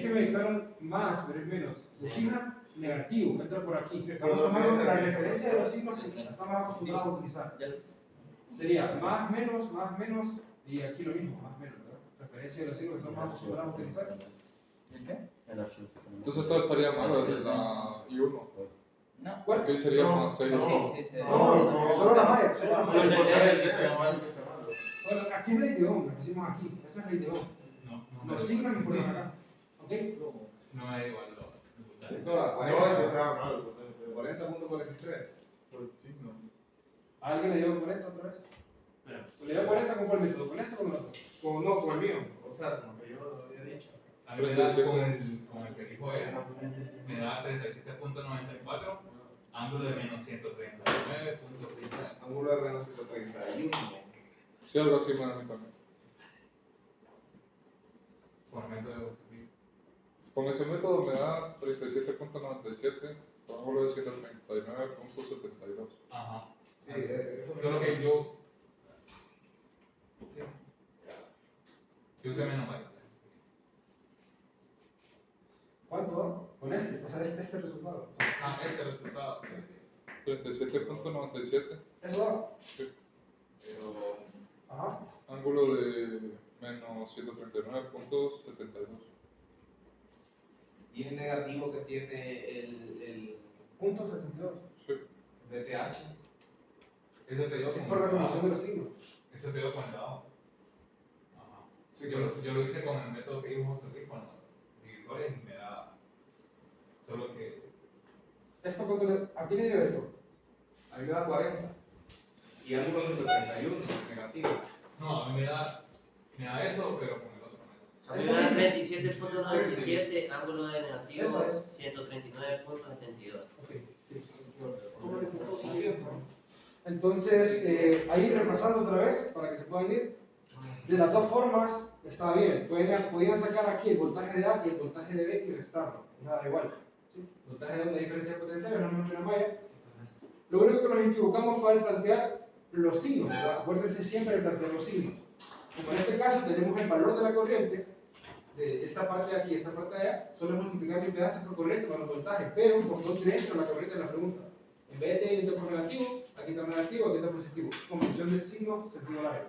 que me dictaron más, pero es menos. Se fijan, negativo, entra por aquí. Estamos tomando la referencia de los signos que estamos acostumbrados a utilizar. Sería más, menos, y aquí lo mismo, más, menos, ¿verdad? Referencia de los signos que estamos acostumbrados a utilizar. Entonces todo estaría mal desde la I1. No. Porque ahí sería más 6. Sí, Solo la malla, solo la No, malla. no, Aquí es ley de Ohm, lo que hicimos aquí. Esto es ley de Ohm. Los signos importan acá. ¿Ok? No me da igual lo. No, es que estaba mal. 40.43. Por el signo. ¿Alguien le dio 40 otra vez? ¿Le dio 40 con cuál método? ¿Con este o con el otro? No, con el mío. O sea, como que yo lo había dicho. A mí me da con el que dijo él, me da 37.94, ángulo de menos 139.60. Ángulo de menos 131. Sí, algo así me da a mí también. Por método de José. Con ese método me da 37.97, ángulo de 139.72. Ajá. Sí, eso Solo que yo usé menos para. ¿Cuánto? Con este, o sea, este resultado. Ah, ese resultado. 37.97. ¿Eso da? Sí. Pero, Ajá. Ángulo de menos 139.72. Y es negativo que tiene el Punto 72. Sí. BTH. Ese te dio Es con por la el combinación de dado. los signos. Ese te dio con el dado. Ajá. Sí, Yo lo hice con el método que dijo José Luis, con las divisores y me da. Solo que. ¿Esto cuánto le.? ¿A quién le dio esto? A mí me da 40. Y ángulo 131, negativo. No, a mí me da eso, pero con el otro método. A mí me da 37.97, ángulo de negativo Esta es. 139.72. Ok. Sí. Entonces, ahí reemplazando otra vez para que se puedan ir. De las dos formas está bien. Podían sacar aquí el voltaje de A y el voltaje de B y restarlo. Nada igual. ¿Sí? El voltaje de onda, diferencia de potencial, es lo mismo que una malla. Lo único que nos equivocamos fue al plantear los signos, ¿verdad? Acuérdense siempre de plantear los signos. Como en este caso tenemos el valor de la corriente, de esta parte de aquí y esta parte de allá, solo multiplicar la impedancia por corriente para los voltajes, pero por dónde entra la corriente en la pregunta. En vez de tener por negativo, aquí está negativo, aquí está positivo. Convención de signos, sentido horario.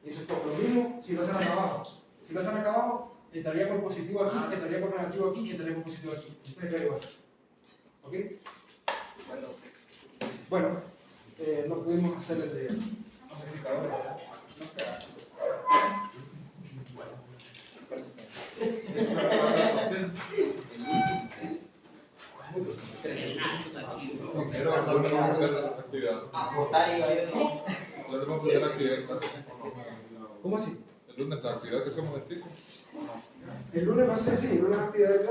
Y eso es todo. Lo mismo si lo hacen acá abajo. Si lo hacen acá abajo, entraría por positivo aquí, entraría por negativo aquí y entraría por positivo aquí. Esto es igual. ¿Ok? Bueno, no pudimos hacer el de amplificador, ¿verdad? Pero vamos a hacer actividad. Vamos a hacer actividad en clase. ¿Cómo así? El lunes la actividad que hacemos en TIC. El lunes va a ser, sí, el lunes actividad de clase.